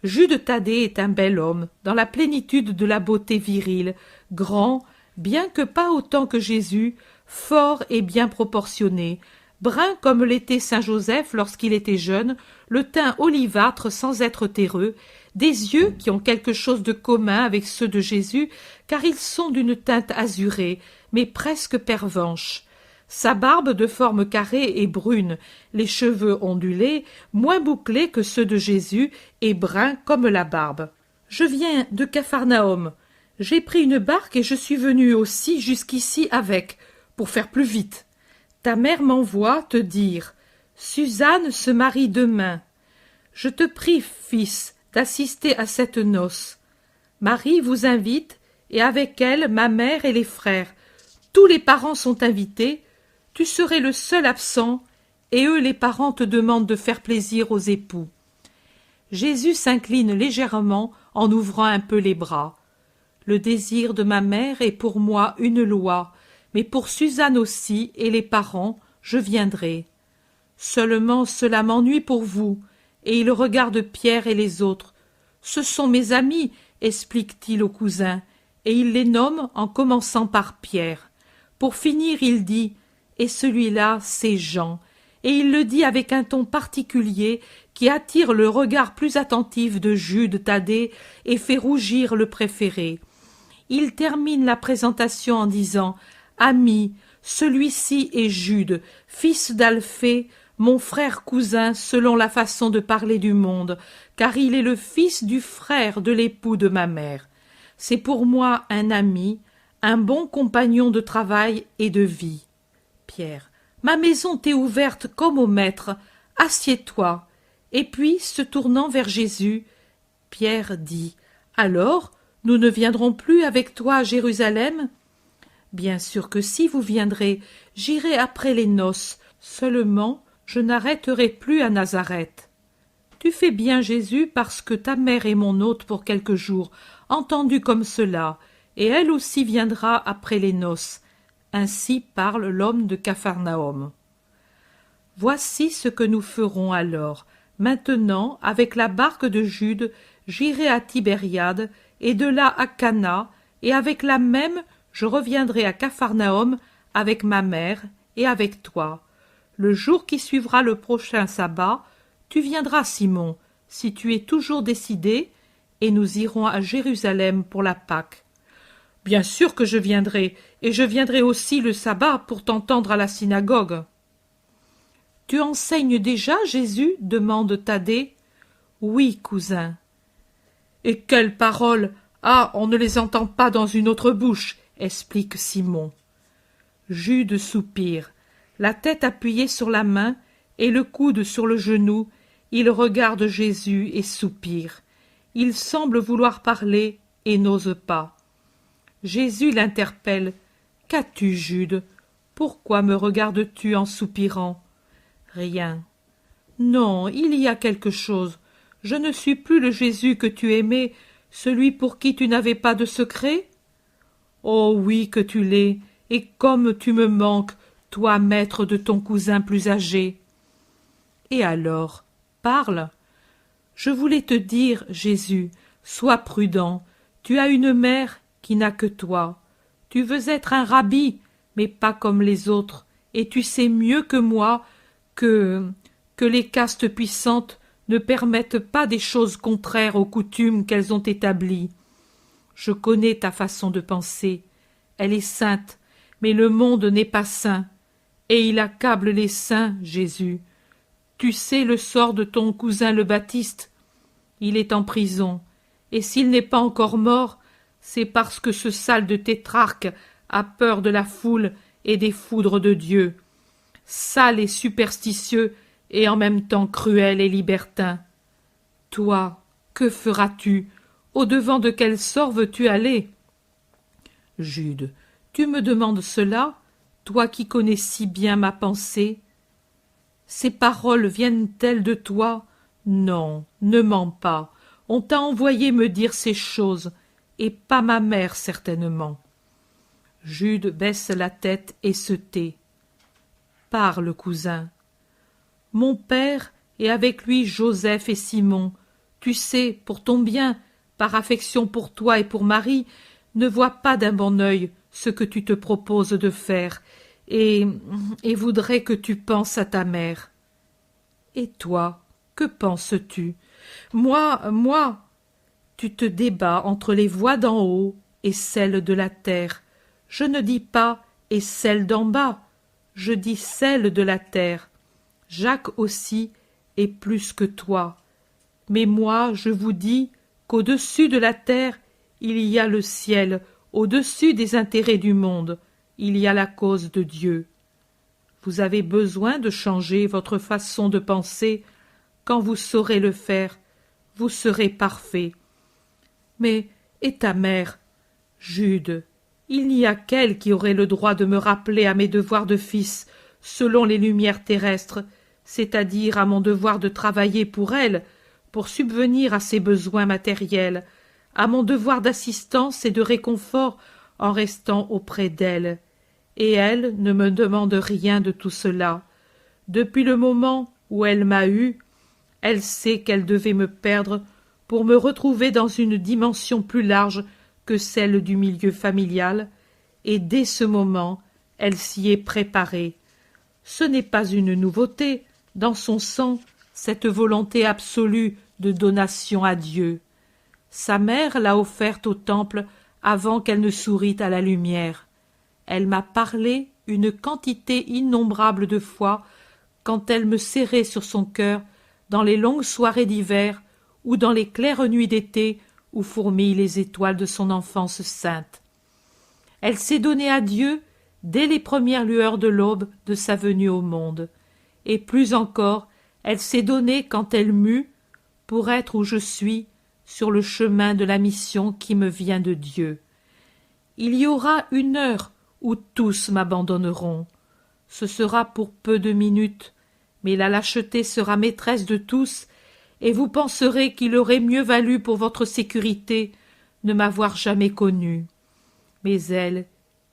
Jude Thaddée est un bel homme, dans la plénitude de la beauté virile, grand, bien que pas autant que Jésus, fort et bien proportionné, brun comme l'était saint Joseph lorsqu'il était jeune, le teint olivâtre sans être terreux, des yeux qui ont quelque chose de commun avec ceux de Jésus, car ils sont d'une teinte azurée, mais presque pervenche. Sa barbe de forme carrée est brune, les cheveux ondulés, moins bouclés que ceux de Jésus, et bruns comme la barbe. « Je viens de Capharnaüm. J'ai pris une barque et je suis venu aussi jusqu'ici avec, pour faire plus vite. Ta mère m'envoie te dire « Suzanne se marie demain. Je te prie, fils, d'assister à cette noce. Marie vous invite, et avec elle ma mère et les frères. Tous les parents sont invités. Tu serais le seul absent, et eux les parents te demandent de faire plaisir aux époux. » Jésus s'incline légèrement en ouvrant un peu les bras. « Le désir de ma mère est pour moi une loi, mais pour Suzanne aussi et les parents, je viendrai. Seulement cela m'ennuie pour vous. » Et il regarde Pierre et les autres. « Ce sont mes amis, » explique-t-il au cousin, et il les nomme en commençant par Pierre. Pour finir, il dit « Et celui-là, c'est Jean », et il le dit avec un ton particulier qui attire le regard plus attentif de Jude Thaddée et fait rougir le préféré. Il termine la présentation en disant « Ami, celui-ci est Jude, fils d'Alphée, mon frère cousin selon la façon de parler du monde, car il est le fils du frère de l'époux de ma mère. C'est pour moi un ami, un bon compagnon de travail et de vie. » Pierre. « Ma maison t'est ouverte comme au maître. Assieds-toi. » Et puis, se tournant vers Jésus, Pierre dit « Alors, nous ne viendrons plus avec toi à Jérusalem ?» « Bien sûr que si vous viendrez, j'irai après les noces. Seulement, je n'arrêterai plus à Nazareth. » « Tu fais bien, Jésus, parce que ta mère est mon hôte pour quelques jours, entendue comme cela, et elle aussi viendra après les noces. Ainsi parle l'homme de Capharnaüm. Voici ce que nous ferons alors. Maintenant, avec la barque de Jude, j'irai à Tibériade, et de là à Cana, et avec la même, je reviendrai à Capharnaüm avec ma mère et avec toi. Le jour qui suivra le prochain sabbat, tu viendras, Simon, si tu es toujours décidé, et nous irons à Jérusalem pour la Pâque. Bien sûr que je viendrai, et je viendrai aussi le sabbat pour t'entendre à la synagogue. Tu enseignes déjà, Jésus? Demande Thaddée. Oui, cousin. Et quelles paroles! Ah, on ne les entend pas dans une autre bouche, explique Simon. Jude soupire, la tête appuyée sur la main et le coude sur le genou, il regarde Jésus et soupire. Il semble vouloir parler et n'ose pas. Jésus l'interpelle. Qu'as-tu, Jude? Pourquoi me regardes-tu en soupirant? Rien. Non, il y a quelque chose. Je ne suis plus le Jésus que tu aimais, celui pour qui tu n'avais pas de secret? Oh oui que tu l'es, et comme tu me manques, toi maître de ton cousin plus âgé. Et alors, parle. Je voulais te dire, Jésus, sois prudent, tu as une mère qui n'a que toi. Tu veux être un rabbi, mais pas comme les autres, et tu sais mieux que moi que les castes puissantes ne permettent pas des choses contraires aux coutumes qu'elles ont établies. Je connais ta façon de penser. Elle est sainte, mais le monde n'est pas saint, et il accable les saints, Jésus. Tu sais le sort de ton cousin le Baptiste. Il est en prison, et s'il n'est pas encore mort, c'est parce que ce sale de tétrarque a peur de la foule et des foudres de Dieu. Sale et superstitieux, et en même temps cruel et libertin. Toi, que feras-tu? Au-devant de quel sort veux-tu aller? Jude, tu me demandes cela, toi qui connais si bien ma pensée? Ces paroles viennent-elles de toi? Non, ne mens pas. On t'a envoyé me dire ces choses, et pas ma mère certainement. Jude baisse la tête et se tait. Parle, cousin. Mon père, et avec lui Joseph et Simon, tu sais, pour ton bien, par affection pour toi et pour Marie, ne voient pas d'un bon œil ce que tu te proposes de faire, et voudraient que tu penses à ta mère. Et toi, que penses-tu? Moi, tu te débats entre les voix d'en haut et celles de la terre. Je ne dis pas « et celles d'en bas », je dis celles de la terre. Jacques aussi est plus que toi. Mais moi, je vous dis qu'au-dessus de la terre, il y a le ciel, au-dessus des intérêts du monde, il y a la cause de Dieu. Vous avez besoin de changer votre façon de penser. Quand vous saurez le faire, vous serez parfait. Mais, et ta mère? Jude, il n'y a qu'elle qui aurait le droit de me rappeler à mes devoirs de fils, selon les lumières terrestres, c'est-à-dire à mon devoir de travailler pour elle, pour subvenir à ses besoins matériels, à mon devoir d'assistance et de réconfort en restant auprès d'elle. Et elle ne me demande rien de tout cela. Depuis le moment où elle m'a eu, elle sait qu'elle devait me perdre pour me retrouver dans une dimension plus large que celle du milieu familial, et dès ce moment, elle s'y est préparée. Ce n'est pas une nouveauté, dans son sang, cette volonté absolue de donation à Dieu. Sa mère l'a offerte au temple avant qu'elle ne sourît à la lumière. Elle m'a parlé une quantité innombrable de fois quand elle me serrait sur son cœur dans les longues soirées d'hiver ou dans les claires nuits d'été où fourmillent les étoiles de son enfance sainte. Elle s'est donnée à Dieu dès les premières lueurs de l'aube de sa venue au monde, et plus encore, elle s'est donnée quand elle m'eut, pour être où je suis, sur le chemin de la mission qui me vient de Dieu. Il y aura une heure où tous m'abandonneront. Ce sera pour peu de minutes, mais la lâcheté sera maîtresse de tous, et vous penserez qu'il aurait mieux valu pour votre sécurité ne m'avoir jamais connu. Mais elle,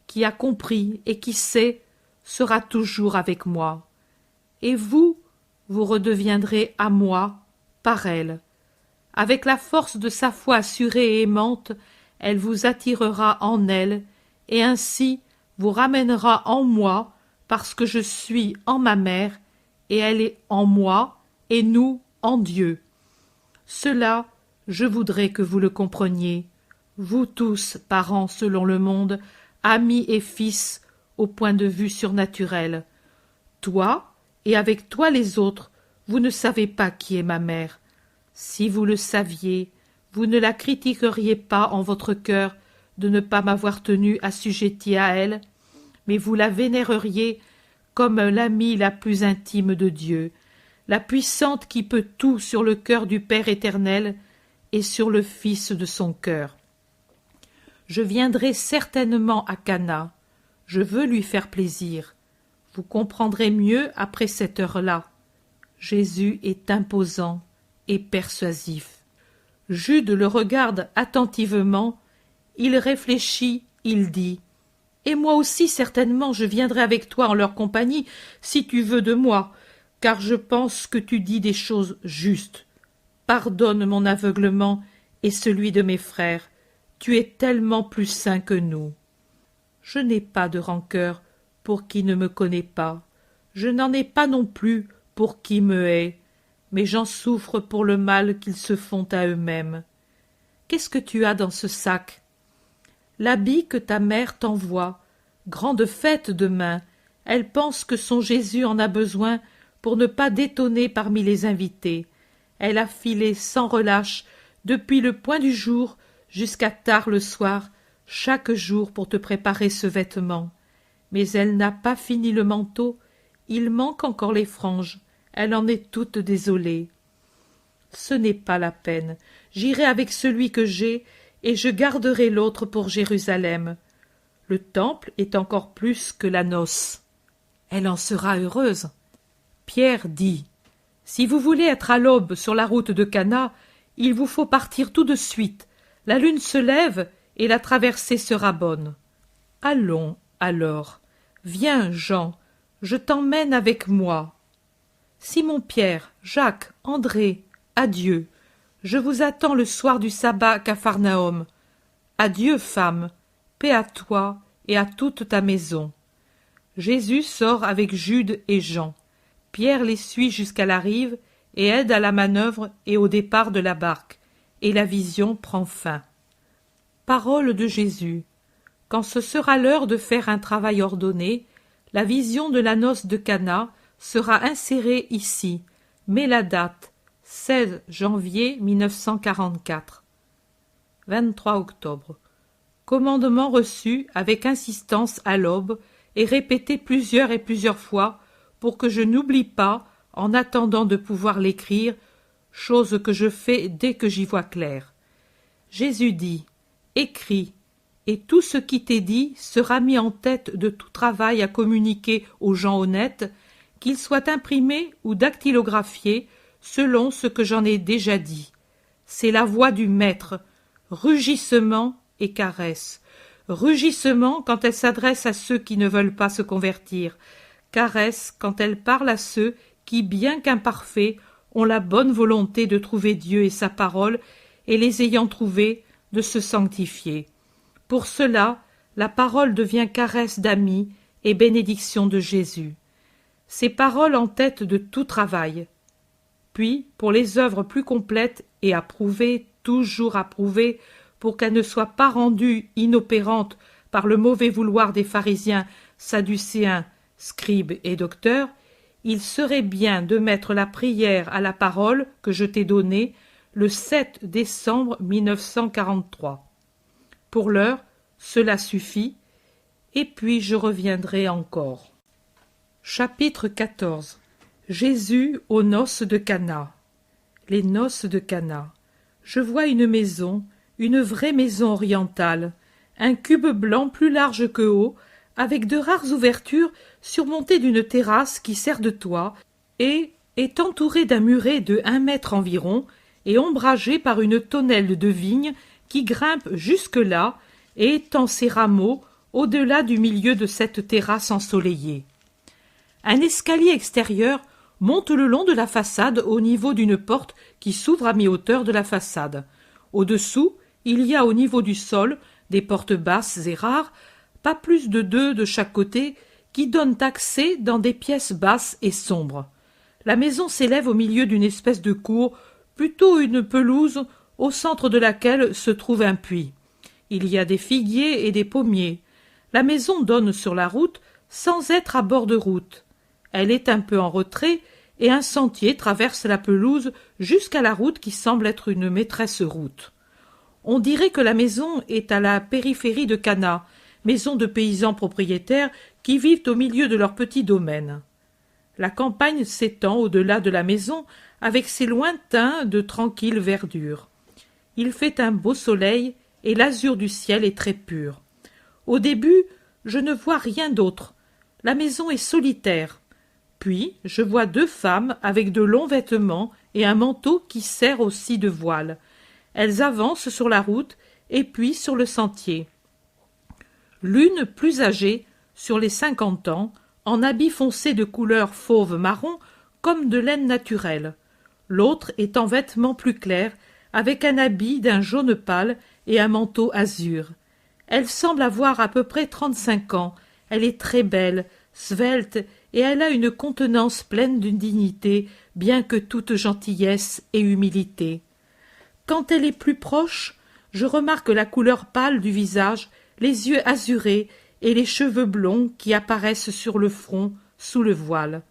qui a compris et qui sait, sera toujours avec moi. Et vous redeviendrez à moi par elle. Avec la force de sa foi assurée et aimante, elle vous attirera en elle, et ainsi vous ramènera en moi, parce que je suis en ma mère, et elle est en moi, et nous en Dieu. Cela, je voudrais que vous le compreniez, vous tous, parents selon le monde, amis et fils au point de vue surnaturel. Toi, et avec toi les autres, vous ne savez pas qui est ma mère. Si vous le saviez, vous ne la critiqueriez pas en votre cœur de ne pas m'avoir tenu assujetti à elle, mais vous la vénéreriez comme l'amie la plus intime de Dieu, la puissante qui peut tout sur le cœur du Père éternel et sur le Fils de son cœur. Je viendrai certainement à Cana, je veux lui faire plaisir. Vous comprendrez mieux après cette heure-là. Jésus est imposant et persuasif. Jude le regarde attentivement, il réfléchit, il dit « Et moi aussi certainement je viendrai avec toi en leur compagnie, si tu veux de moi, car je pense que tu dis des choses justes. Pardonne mon aveuglement et celui de mes frères, tu es tellement plus saint que nous. Je n'ai pas de rancœur pour qui ne me connaît pas, je n'en ai pas non plus pour qui me hait, mais j'en souffre pour le mal qu'ils se font à eux-mêmes. Qu'est-ce que tu as dans ce sac? L'habit que ta mère t'envoie. Grande fête demain. Elle pense que son Jésus en a besoin pour ne pas détonner parmi les invités. Elle a filé sans relâche depuis le point du jour jusqu'à tard le soir, chaque jour pour te préparer ce vêtement. Mais elle n'a pas fini le manteau, il manque encore les franges, elle en est toute désolée. Ce n'est pas la peine, j'irai avec celui que j'ai, et je garderai l'autre pour Jérusalem. Le temple est encore plus que la noce. Elle en sera heureuse. Pierre dit, « Si vous voulez être à l'aube sur la route de Cana, il vous faut partir tout de suite. La lune se lève et la traversée sera bonne. » Allons, alors. Viens, Jean, je t'emmène avec moi. Simon-Pierre, Jacques, André, adieu. Je vous attends le soir du sabbat à Capharnaüm. Adieu, femme, paix à toi et à toute ta maison. Jésus sort avec Jude et Jean. Pierre les suit jusqu'à la rive et aide à la manœuvre et au départ de la barque, et la vision prend fin. Parole de Jésus. Quand ce sera l'heure de faire un travail ordonné, la vision de la noce de Cana sera insérée ici. Mets la date, 16 janvier 1944. 23 octobre. Commandement reçu avec insistance à l'aube et répété plusieurs et plusieurs fois pour que je n'oublie pas, en attendant de pouvoir l'écrire, chose que je fais dès que j'y vois clair. Jésus dit, « Écris, et tout ce qui t'est dit sera mis en tête de tout travail à communiquer aux gens honnêtes, qu'il soit imprimé ou dactylographié, selon ce que j'en ai déjà dit. C'est la voix du Maître, rugissement et caresse. Rugissement quand elle s'adresse à ceux qui ne veulent pas se convertir, caresse quand elle parle à ceux qui, bien qu'imparfaits, ont la bonne volonté de trouver Dieu et sa parole, et les ayant trouvés, de se sanctifier. Pour cela, la parole devient caresse d'amis et bénédiction de Jésus. Ces paroles en tête de tout travail. Puis, pour les œuvres plus complètes et approuvées, toujours approuvées, pour qu'elles ne soient pas rendues inopérantes par le mauvais vouloir des pharisiens, sadducéens, scribes et docteurs, il serait bien de mettre la prière à la parole que je t'ai donnée le 7 décembre 1943. Pour l'heure, cela suffit, et puis je reviendrai encore. Chapitre 14. Jésus aux noces de Cana. Les noces de Cana. Je vois une maison, une vraie maison orientale, un cube blanc plus large que haut, avec de rares ouvertures surmontées d'une terrasse qui sert de toit, et est entourée d'un muret de 1 mètre environ, et ombragée par une tonnelle de vigne qui grimpe jusque-là et étend ses rameaux au-delà du milieu de cette terrasse ensoleillée. Un escalier extérieur monte le long de la façade au niveau d'une porte qui s'ouvre à mi-hauteur de la façade. Au-dessous, il y a au niveau du sol des portes basses et rares, pas plus de 2 de chaque côté, qui donnent accès dans des pièces basses et sombres. La maison s'élève au milieu d'une espèce de cour, plutôt une pelouse, au centre de laquelle se trouve un puits. Il y a des figuiers et des pommiers. La maison donne sur la route sans être à bord de route. Elle est un peu en retrait et un sentier traverse la pelouse jusqu'à la route qui semble être une maîtresse route. On dirait que la maison est à la périphérie de Cana, maison de paysans propriétaires qui vivent au milieu de leur petit domaine. La campagne s'étend au-delà de la maison avec ses lointains de tranquille verdure. Il fait un beau soleil et l'azur du ciel est très pur. Au début, je ne vois rien d'autre. La maison est solitaire. Puis, je vois 2 femmes avec de longs vêtements et un manteau qui sert aussi de voile. Elles avancent sur la route et puis sur le sentier. L'une, plus âgée, sur les 50 ans, en habit foncé de couleur fauve-marron, comme de laine naturelle. L'autre est en vêtements plus clairs, avec un habit d'un jaune pâle et un manteau azur. Elle semble avoir à peu près 35 ans. Elle est très belle, svelte, et elle a une contenance pleine d'une dignité, bien que toute gentillesse et humilité. Quand elle est plus proche, je remarque la couleur pâle du visage, les yeux azurés et les cheveux blonds qui apparaissent sur le front, sous le voile.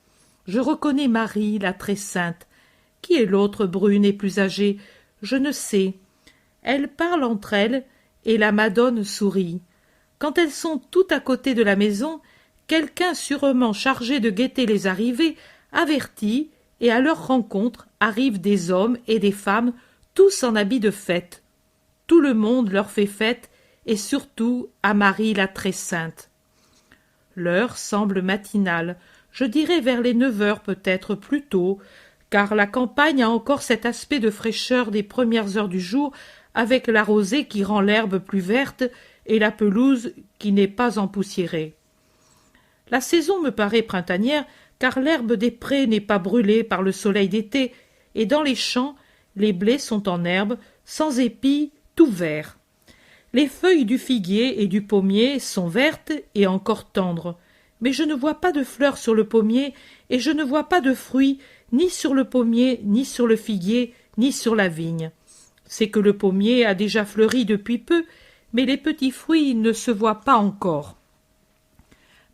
Je reconnais Marie, la très sainte. Qui est l'autre brune et plus âgée? Je ne sais. Elles parlent entre elles, et la Madone sourit. Quand elles sont toutes à côté de la maison, quelqu'un sûrement chargé de guetter les arrivées avertit, et à leur rencontre arrivent des hommes et des femmes, tous en habits de fête. Tout le monde leur fait fête, et surtout à Marie la très sainte. L'heure semble matinale, je dirais vers les 9 heures peut-être plus tôt, car la campagne a encore cet aspect de fraîcheur des premières heures du jour, avec la rosée qui rend l'herbe plus verte et la pelouse qui n'est pas empoussiérée. La saison me paraît printanière, car l'herbe des prés n'est pas brûlée par le soleil d'été, et dans les champs, les blés sont en herbe, sans épis, tout verts. Les feuilles du figuier et du pommier sont vertes et encore tendres, mais je ne vois pas de fleurs sur le pommier, et je ne vois pas de fruits, ni sur le pommier, ni sur le figuier, ni sur la vigne. C'est que le pommier a déjà fleuri depuis peu, mais les petits fruits ne se voient pas encore.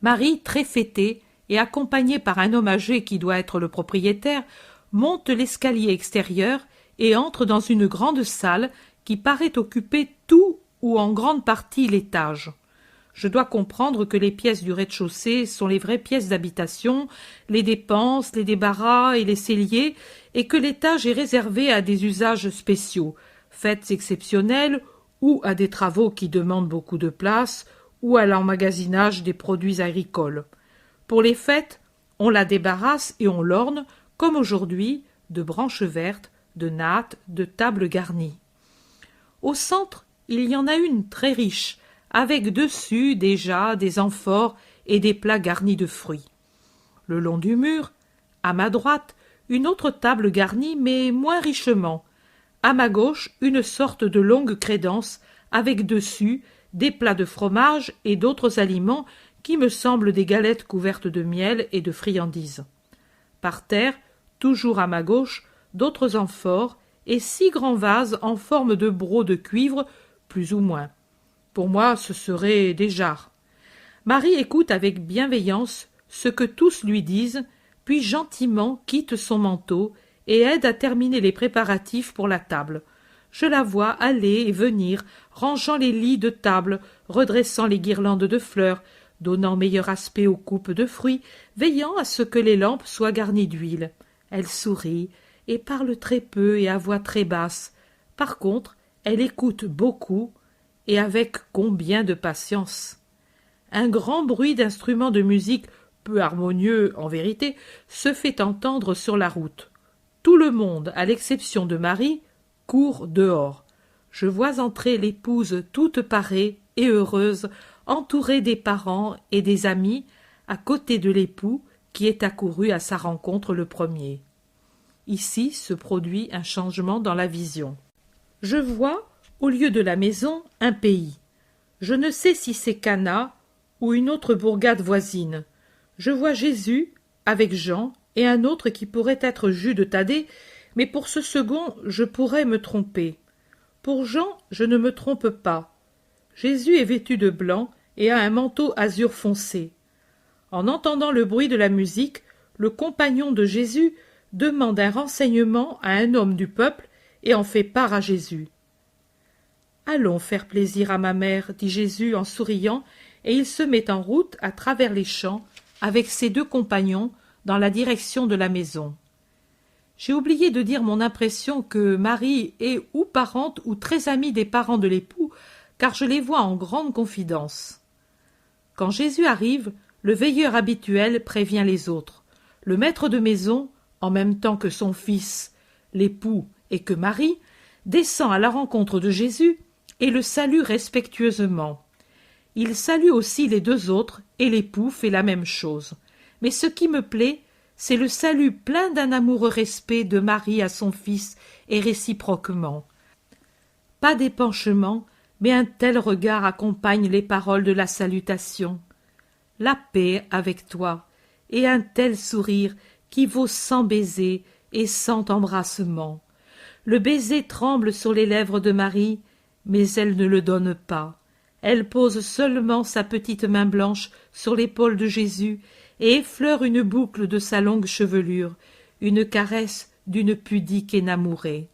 Marie, très fêtée, et accompagnée par un homme âgé qui doit être le propriétaire, monte l'escalier extérieur et entre dans une grande salle qui paraît occuper tout ou en grande partie l'étage. Je dois comprendre que les pièces du rez-de-chaussée sont les vraies pièces d'habitation, les dépenses, les débarras et les celliers, et que l'étage est réservé à des usages spéciaux, fêtes exceptionnelles, ou à des travaux qui demandent beaucoup de place, ou à l'emmagasinage des produits agricoles. Pour les fêtes, on la débarrasse et on l'orne, comme aujourd'hui, de branches vertes, de nattes, de tables garnies. Au centre, il y en a une très riche, avec dessus déjà des amphores et des plats garnis de fruits. Le long du mur, à ma droite, une autre table garnie, mais moins richement. À ma gauche, une sorte de longue crédence, avec dessus des plats de fromage et d'autres aliments qui me semblent des galettes couvertes de miel et de friandises. Par terre, toujours à ma gauche, d'autres amphores et 6 grands vases en forme de broc de cuivre, plus ou moins. Pour moi, ce seraient des jarres. Marie écoute avec bienveillance ce que tous lui disent, puis gentiment quitte son manteau et aide à terminer les préparatifs pour la table. Je la vois aller et venir, rangeant les lits de table, redressant les guirlandes de fleurs, donnant meilleur aspect aux coupes de fruits, veillant à ce que les lampes soient garnies d'huile. Elle sourit et parle très peu et à voix très basse. Par contre, elle écoute beaucoup, et avec combien de patience. Un grand bruit d'instruments de musique, peu harmonieux en vérité, se fait entendre sur la route. Tout le monde, à l'exception de Marie, court dehors. Je vois entrer l'épouse toute parée et heureuse, entourée des parents et des amis, à côté de l'époux qui est accouru à sa rencontre le premier. Ici se produit un changement dans la vision. Je vois, au lieu de la maison, un pays. Je ne sais si c'est Cana ou une autre bourgade voisine. Je vois Jésus avec Jean et un autre qui pourrait être Jude Thaddée, mais pour ce second je pourrais me tromper. Pour Jean, je ne me trompe pas. Jésus est vêtu de blanc et a un manteau azur foncé. En entendant le bruit de la musique, le compagnon de Jésus demande un renseignement à un homme du peuple et en fait part à Jésus. « Allons faire plaisir à ma mère, dit Jésus en souriant, et il se met en route à travers les champs avec ses deux compagnons dans la direction de la maison. J'ai oublié de dire mon impression que Marie est ou parente ou très amie des parents de l'époux, car je les vois en grande confidence. Quand Jésus arrive, le veilleur habituel prévient les autres. Le maître de maison, en même temps que son fils, l'époux et que Marie, descend à la rencontre de Jésus et le salue respectueusement. Il salue aussi les deux autres et l'époux fait la même chose. Mais ce qui me plaît, c'est le salut plein d'un amoureux respect de Marie à son fils et réciproquement. Pas d'épanchement, mais un tel regard accompagne les paroles de la salutation. La paix avec toi, et un tel sourire qui vaut 100 baisers et 100 embrassements. Le baiser tremble sur les lèvres de Marie, mais elle ne le donne pas. Elle pose seulement sa petite main blanche sur l'épaule de Jésus et effleure une boucle de sa longue chevelure, une caresse d'une pudique énamourée.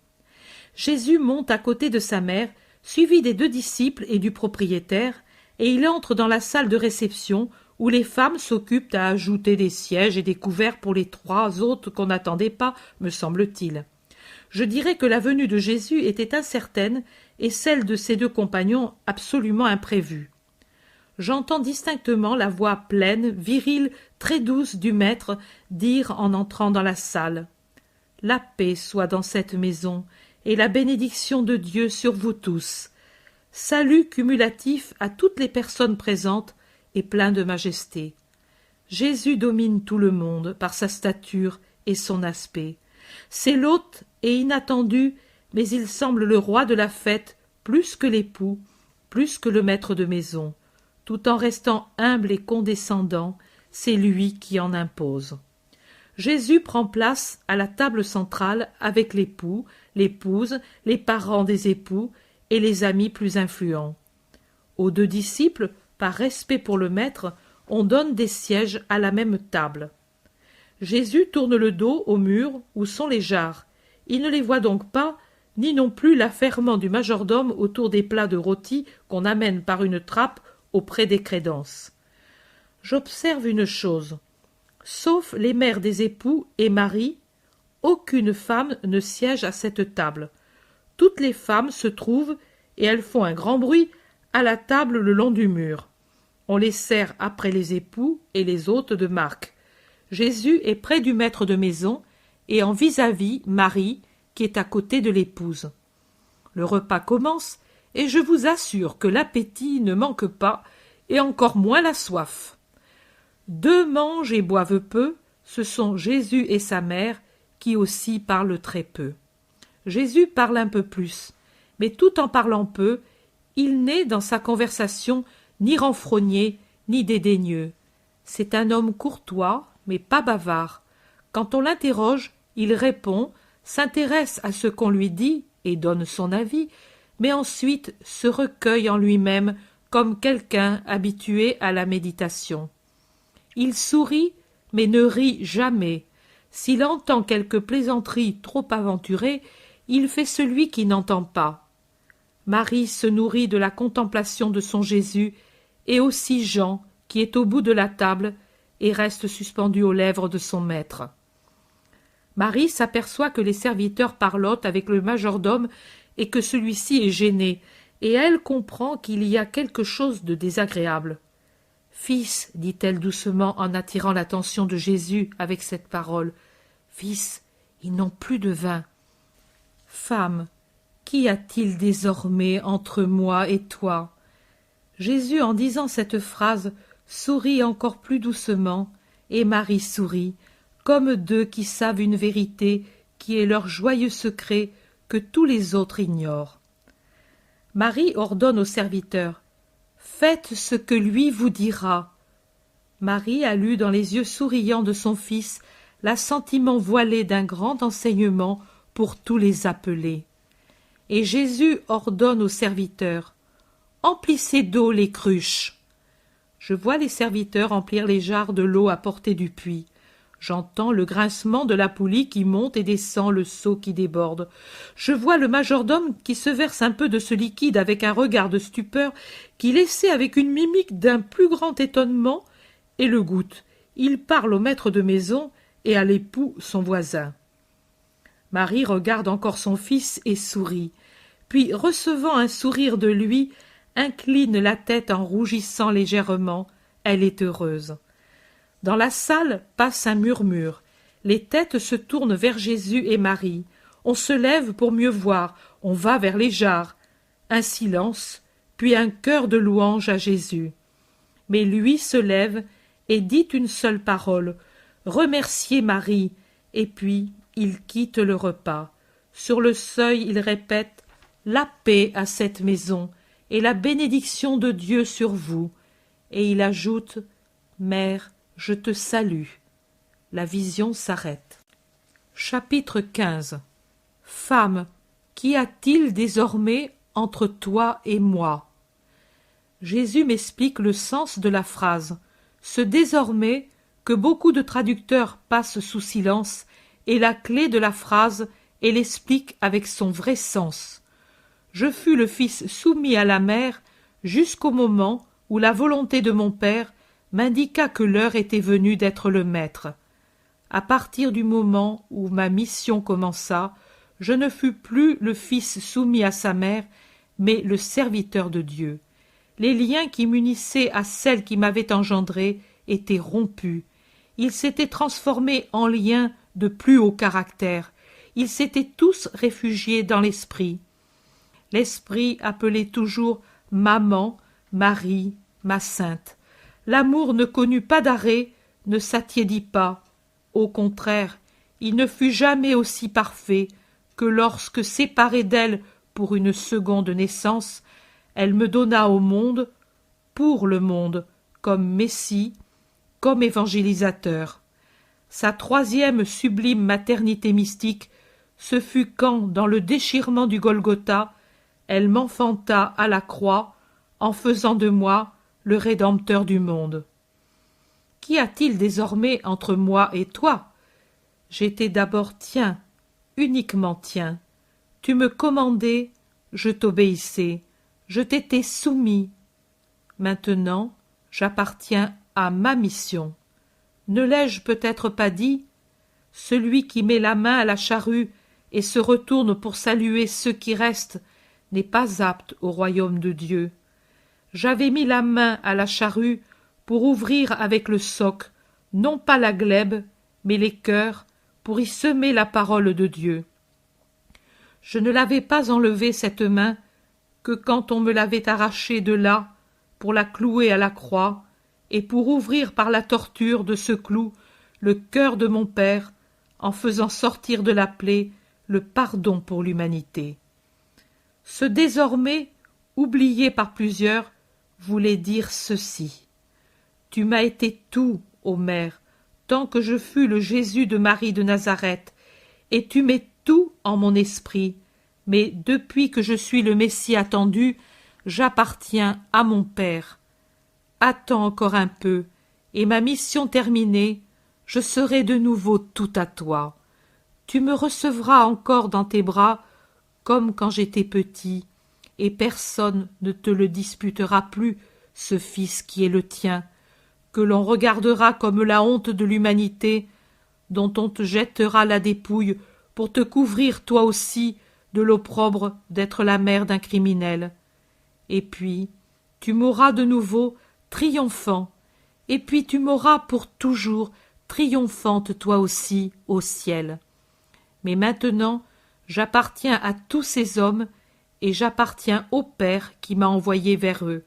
Jésus monte à côté de sa mère, suivi des deux disciples et du propriétaire, et il entre dans la salle de réception où les femmes s'occupent à ajouter des sièges et des couverts pour les 3 autres qu'on n'attendait pas, me semble-t-il. Je dirais que la venue de Jésus était incertaine et celle de ses deux compagnons absolument imprévue. J'entends distinctement la voix pleine, virile, très douce du maître dire en entrant dans la salle « La paix soit dans cette maison et la bénédiction de Dieu sur vous tous. » Salut cumulatif à toutes les personnes présentes et plein de majesté. Jésus domine tout le monde par sa stature et son aspect. C'est l'hôte et inattendu, mais il semble le roi de la fête plus que l'époux, plus que le maître de maison. Tout en restant humble et condescendant, c'est lui qui en impose. Jésus prend place à la table centrale avec l'époux, l'épouse, les parents des époux et les amis plus influents. Aux deux disciples, par respect pour le maître, on donne des sièges à la même table. Jésus tourne le dos au mur où sont les jarres. Il ne les voit donc pas, ni non plus l'affairement du majordome autour des plats de rôtis qu'on amène par une trappe auprès des crédences. J'observe une chose. Sauf les mères des époux et Marie, aucune femme ne siège à cette table. Toutes les femmes se trouvent, et elles font un grand bruit, à la table le long du mur. On les sert après les époux et les hôtes de marque. Jésus est près du maître de maison et en vis-à-vis Marie qui est à côté de l'épouse. Le repas commence et je vous assure que l'appétit ne manque pas et encore moins la soif. Deux mangent et boivent peu, ce sont Jésus et sa mère qui aussi parlent très peu. Jésus parle un peu plus, mais tout en parlant peu, il n'est dans sa conversation ni renfrogné ni dédaigneux. C'est un homme courtois, mais pas bavard. Quand on l'interroge, il répond, s'intéresse à ce qu'on lui dit et donne son avis, mais ensuite se recueille en lui-même comme quelqu'un habitué à la méditation. Il sourit, mais ne rit jamais. S'il entend quelque plaisanterie trop aventurée, il fait celui qui n'entend pas. Marie se nourrit de la contemplation de son Jésus, et aussi Jean, qui est au bout de la table et reste suspendu aux lèvres de son maître. Marie s'aperçoit que les serviteurs parlottent avec le majordome et que celui-ci est gêné, et elle comprend qu'il y a quelque chose de désagréable. « Fils, dit-elle doucement en attirant l'attention de Jésus avec cette parole, « Fils, ils n'ont plus de vin. » « Femme, qu'y a-t-il désormais entre moi et toi ?» Jésus, en disant cette phrase, sourit encore plus doucement, et Marie sourit, comme deux qui savent une vérité qui est leur joyeux secret que tous les autres ignorent. Marie ordonne au serviteur Faites ce que lui vous dira. » Marie a lu dans les yeux souriants de son fils l'assentiment voilé d'un grand enseignement pour tous les appelés. Et Jésus ordonne aux serviteurs: « Emplissez d'eau les cruches. » Je vois les serviteurs remplir les jarres de l'eau apportée du puits. J'entends le grincement de la poulie qui monte et descend le seau qui déborde. Je vois le majordome qui se verse un peu de ce liquide avec un regard de stupeur, qui l'essaie avec une mimique d'un plus grand étonnement, et le goûte. Il parle au maître de maison et à l'époux son voisin. Marie regarde encore son fils et sourit, puis, recevant un sourire de lui, incline la tête en rougissant légèrement. Elle est heureuse. Dans la salle passe un murmure. Les têtes se tournent vers Jésus et Marie. On se lève pour mieux voir. On va vers les jarres. Un silence, puis un chœur de louange à Jésus. Mais lui se lève et dit une seule parole: « Remerciez Marie », et puis il quitte le repas. Sur le seuil, il répète: « La paix à cette maison et la bénédiction de Dieu sur vous », et il ajoute: « Mère, je te salue. » La vision s'arrête. Chapitre 15. Femme, qu'y a-t-il désormais entre toi et moi? Jésus m'explique le sens de la phrase. Ce désormais que beaucoup de traducteurs passent sous silence est la clé de la phrase et l'explique avec son vrai sens. Je fus le fils soumis à la mère jusqu'au moment où la volonté de mon père m'indiqua que l'heure était venue d'être le maître. À partir du moment où ma mission commença, je ne fus plus le fils soumis à sa mère, mais le serviteur de Dieu. Les liens qui m'unissaient à celle qui m'avait engendré étaient rompus. Ils s'étaient transformés en liens de plus haut caractère. Ils s'étaient tous réfugiés dans l'esprit. L'esprit appelait toujours maman, Marie, ma sainte. L'amour ne connut pas d'arrêt, ne s'attiédit pas. Au contraire, il ne fut jamais aussi parfait que lorsque, séparée d'elle pour une seconde naissance, elle me donna au monde, pour le monde, comme Messie, comme évangélisateur. Sa troisième sublime maternité mystique, ce fut quand, dans le déchirement du Golgotha, elle m'enfanta à la croix, en faisant de moi le Rédempteur du monde. Qu'y a-t-il désormais entre moi et toi? J'étais d'abord tien, uniquement tien. Tu me commandais, je t'obéissais, je t'étais soumis. Maintenant, j'appartiens à ma mission. Ne l'ai-je peut-être pas dit? Celui qui met la main à la charrue et se retourne pour saluer ceux qui restent n'est pas apte au royaume de Dieu. J'avais mis la main à la charrue pour ouvrir avec le soc, non pas la glèbe, mais les cœurs, pour y semer la parole de Dieu. Je ne l'avais pas enlevée cette main que quand on me l'avait arrachée de là, pour la clouer à la croix, et pour ouvrir par la torture de ce clou le cœur de mon Père, en faisant sortir de la plaie le pardon pour l'humanité. Ce désormais, oublié par plusieurs, voulait dire ceci: tu m'as été tout, ô Mère, tant que je fus le Jésus de Marie de Nazareth, et tu m'es tout en mon esprit, mais depuis que je suis le Messie attendu, j'appartiens à mon Père. Attends encore un peu, et ma mission terminée, je serai de nouveau tout à toi. Tu me recevras encore dans tes bras, comme quand j'étais petit, et personne ne te le disputera plus, ce fils qui est le tien, que l'on regardera comme la honte de l'humanité, dont on te jettera la dépouille pour te couvrir toi aussi de l'opprobre d'être la mère d'un criminel. Et puis, tu m'auras de nouveau triomphant, et puis tu m'auras pour toujours triomphante toi aussi au ciel. Mais maintenant, j'appartiens à tous ces hommes, et j'appartiens au Père qui m'a envoyé vers eux.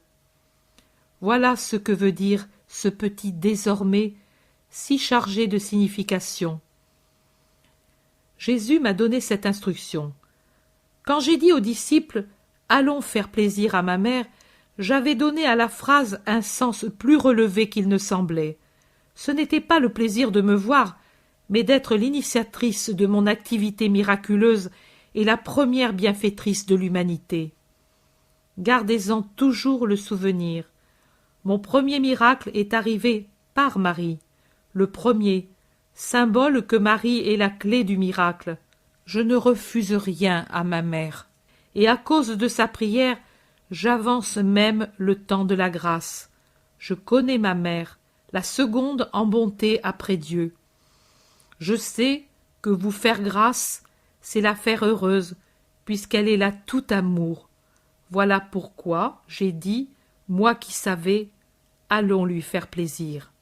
Voilà ce que veut dire ce petit désormais si chargé de signification. Jésus m'a donné cette instruction. Quand j'ai dit aux disciples « Allons faire plaisir à ma mère », j'avais donné à la phrase un sens plus relevé qu'il ne semblait. Ce n'était pas le plaisir de me voir, mais d'être l'initiatrice de mon activité miraculeuse et la première bienfaitrice de l'humanité. Gardez-en toujours le souvenir. Mon premier miracle est arrivé par Marie, le premier, symbole que Marie est la clé du miracle. Je ne refuse rien à ma mère, et à cause de sa prière, j'avance même le temps de la grâce. Je connais ma mère, la seconde en bonté après Dieu. Je sais que vous faire grâce, c'est la faire heureuse, puisqu'elle est là tout amour. Voilà pourquoi j'ai dit, moi qui savais, allons lui faire plaisir.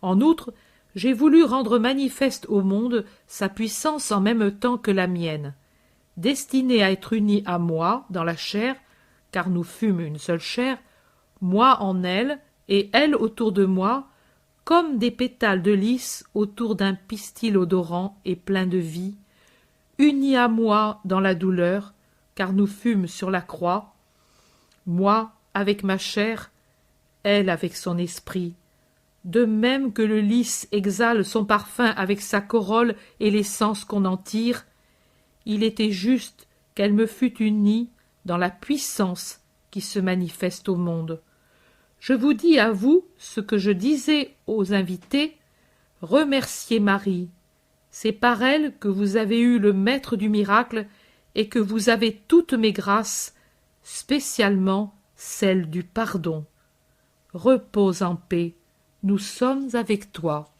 En outre, j'ai voulu rendre manifeste au monde sa puissance en même temps que la mienne, destinée à être unie à moi dans la chair, car nous fûmes une seule chair, moi en elle et elle autour de moi, comme des pétales de lys autour d'un pistil odorant et plein de vie, unis à moi dans la douleur, car nous fûmes sur la croix, moi avec ma chair, elle avec son esprit, de même que le lys exhale son parfum avec sa corolle et l'essence qu'on en tire, il était juste qu'elle me fût unie dans la puissance qui se manifeste au monde. Je vous dis à vous ce que je disais aux invités, remerciez Marie. C'est par elle que vous avez eu le maître du miracle et que vous avez toutes mes grâces, spécialement celle du pardon. Repose en paix, nous sommes avec toi.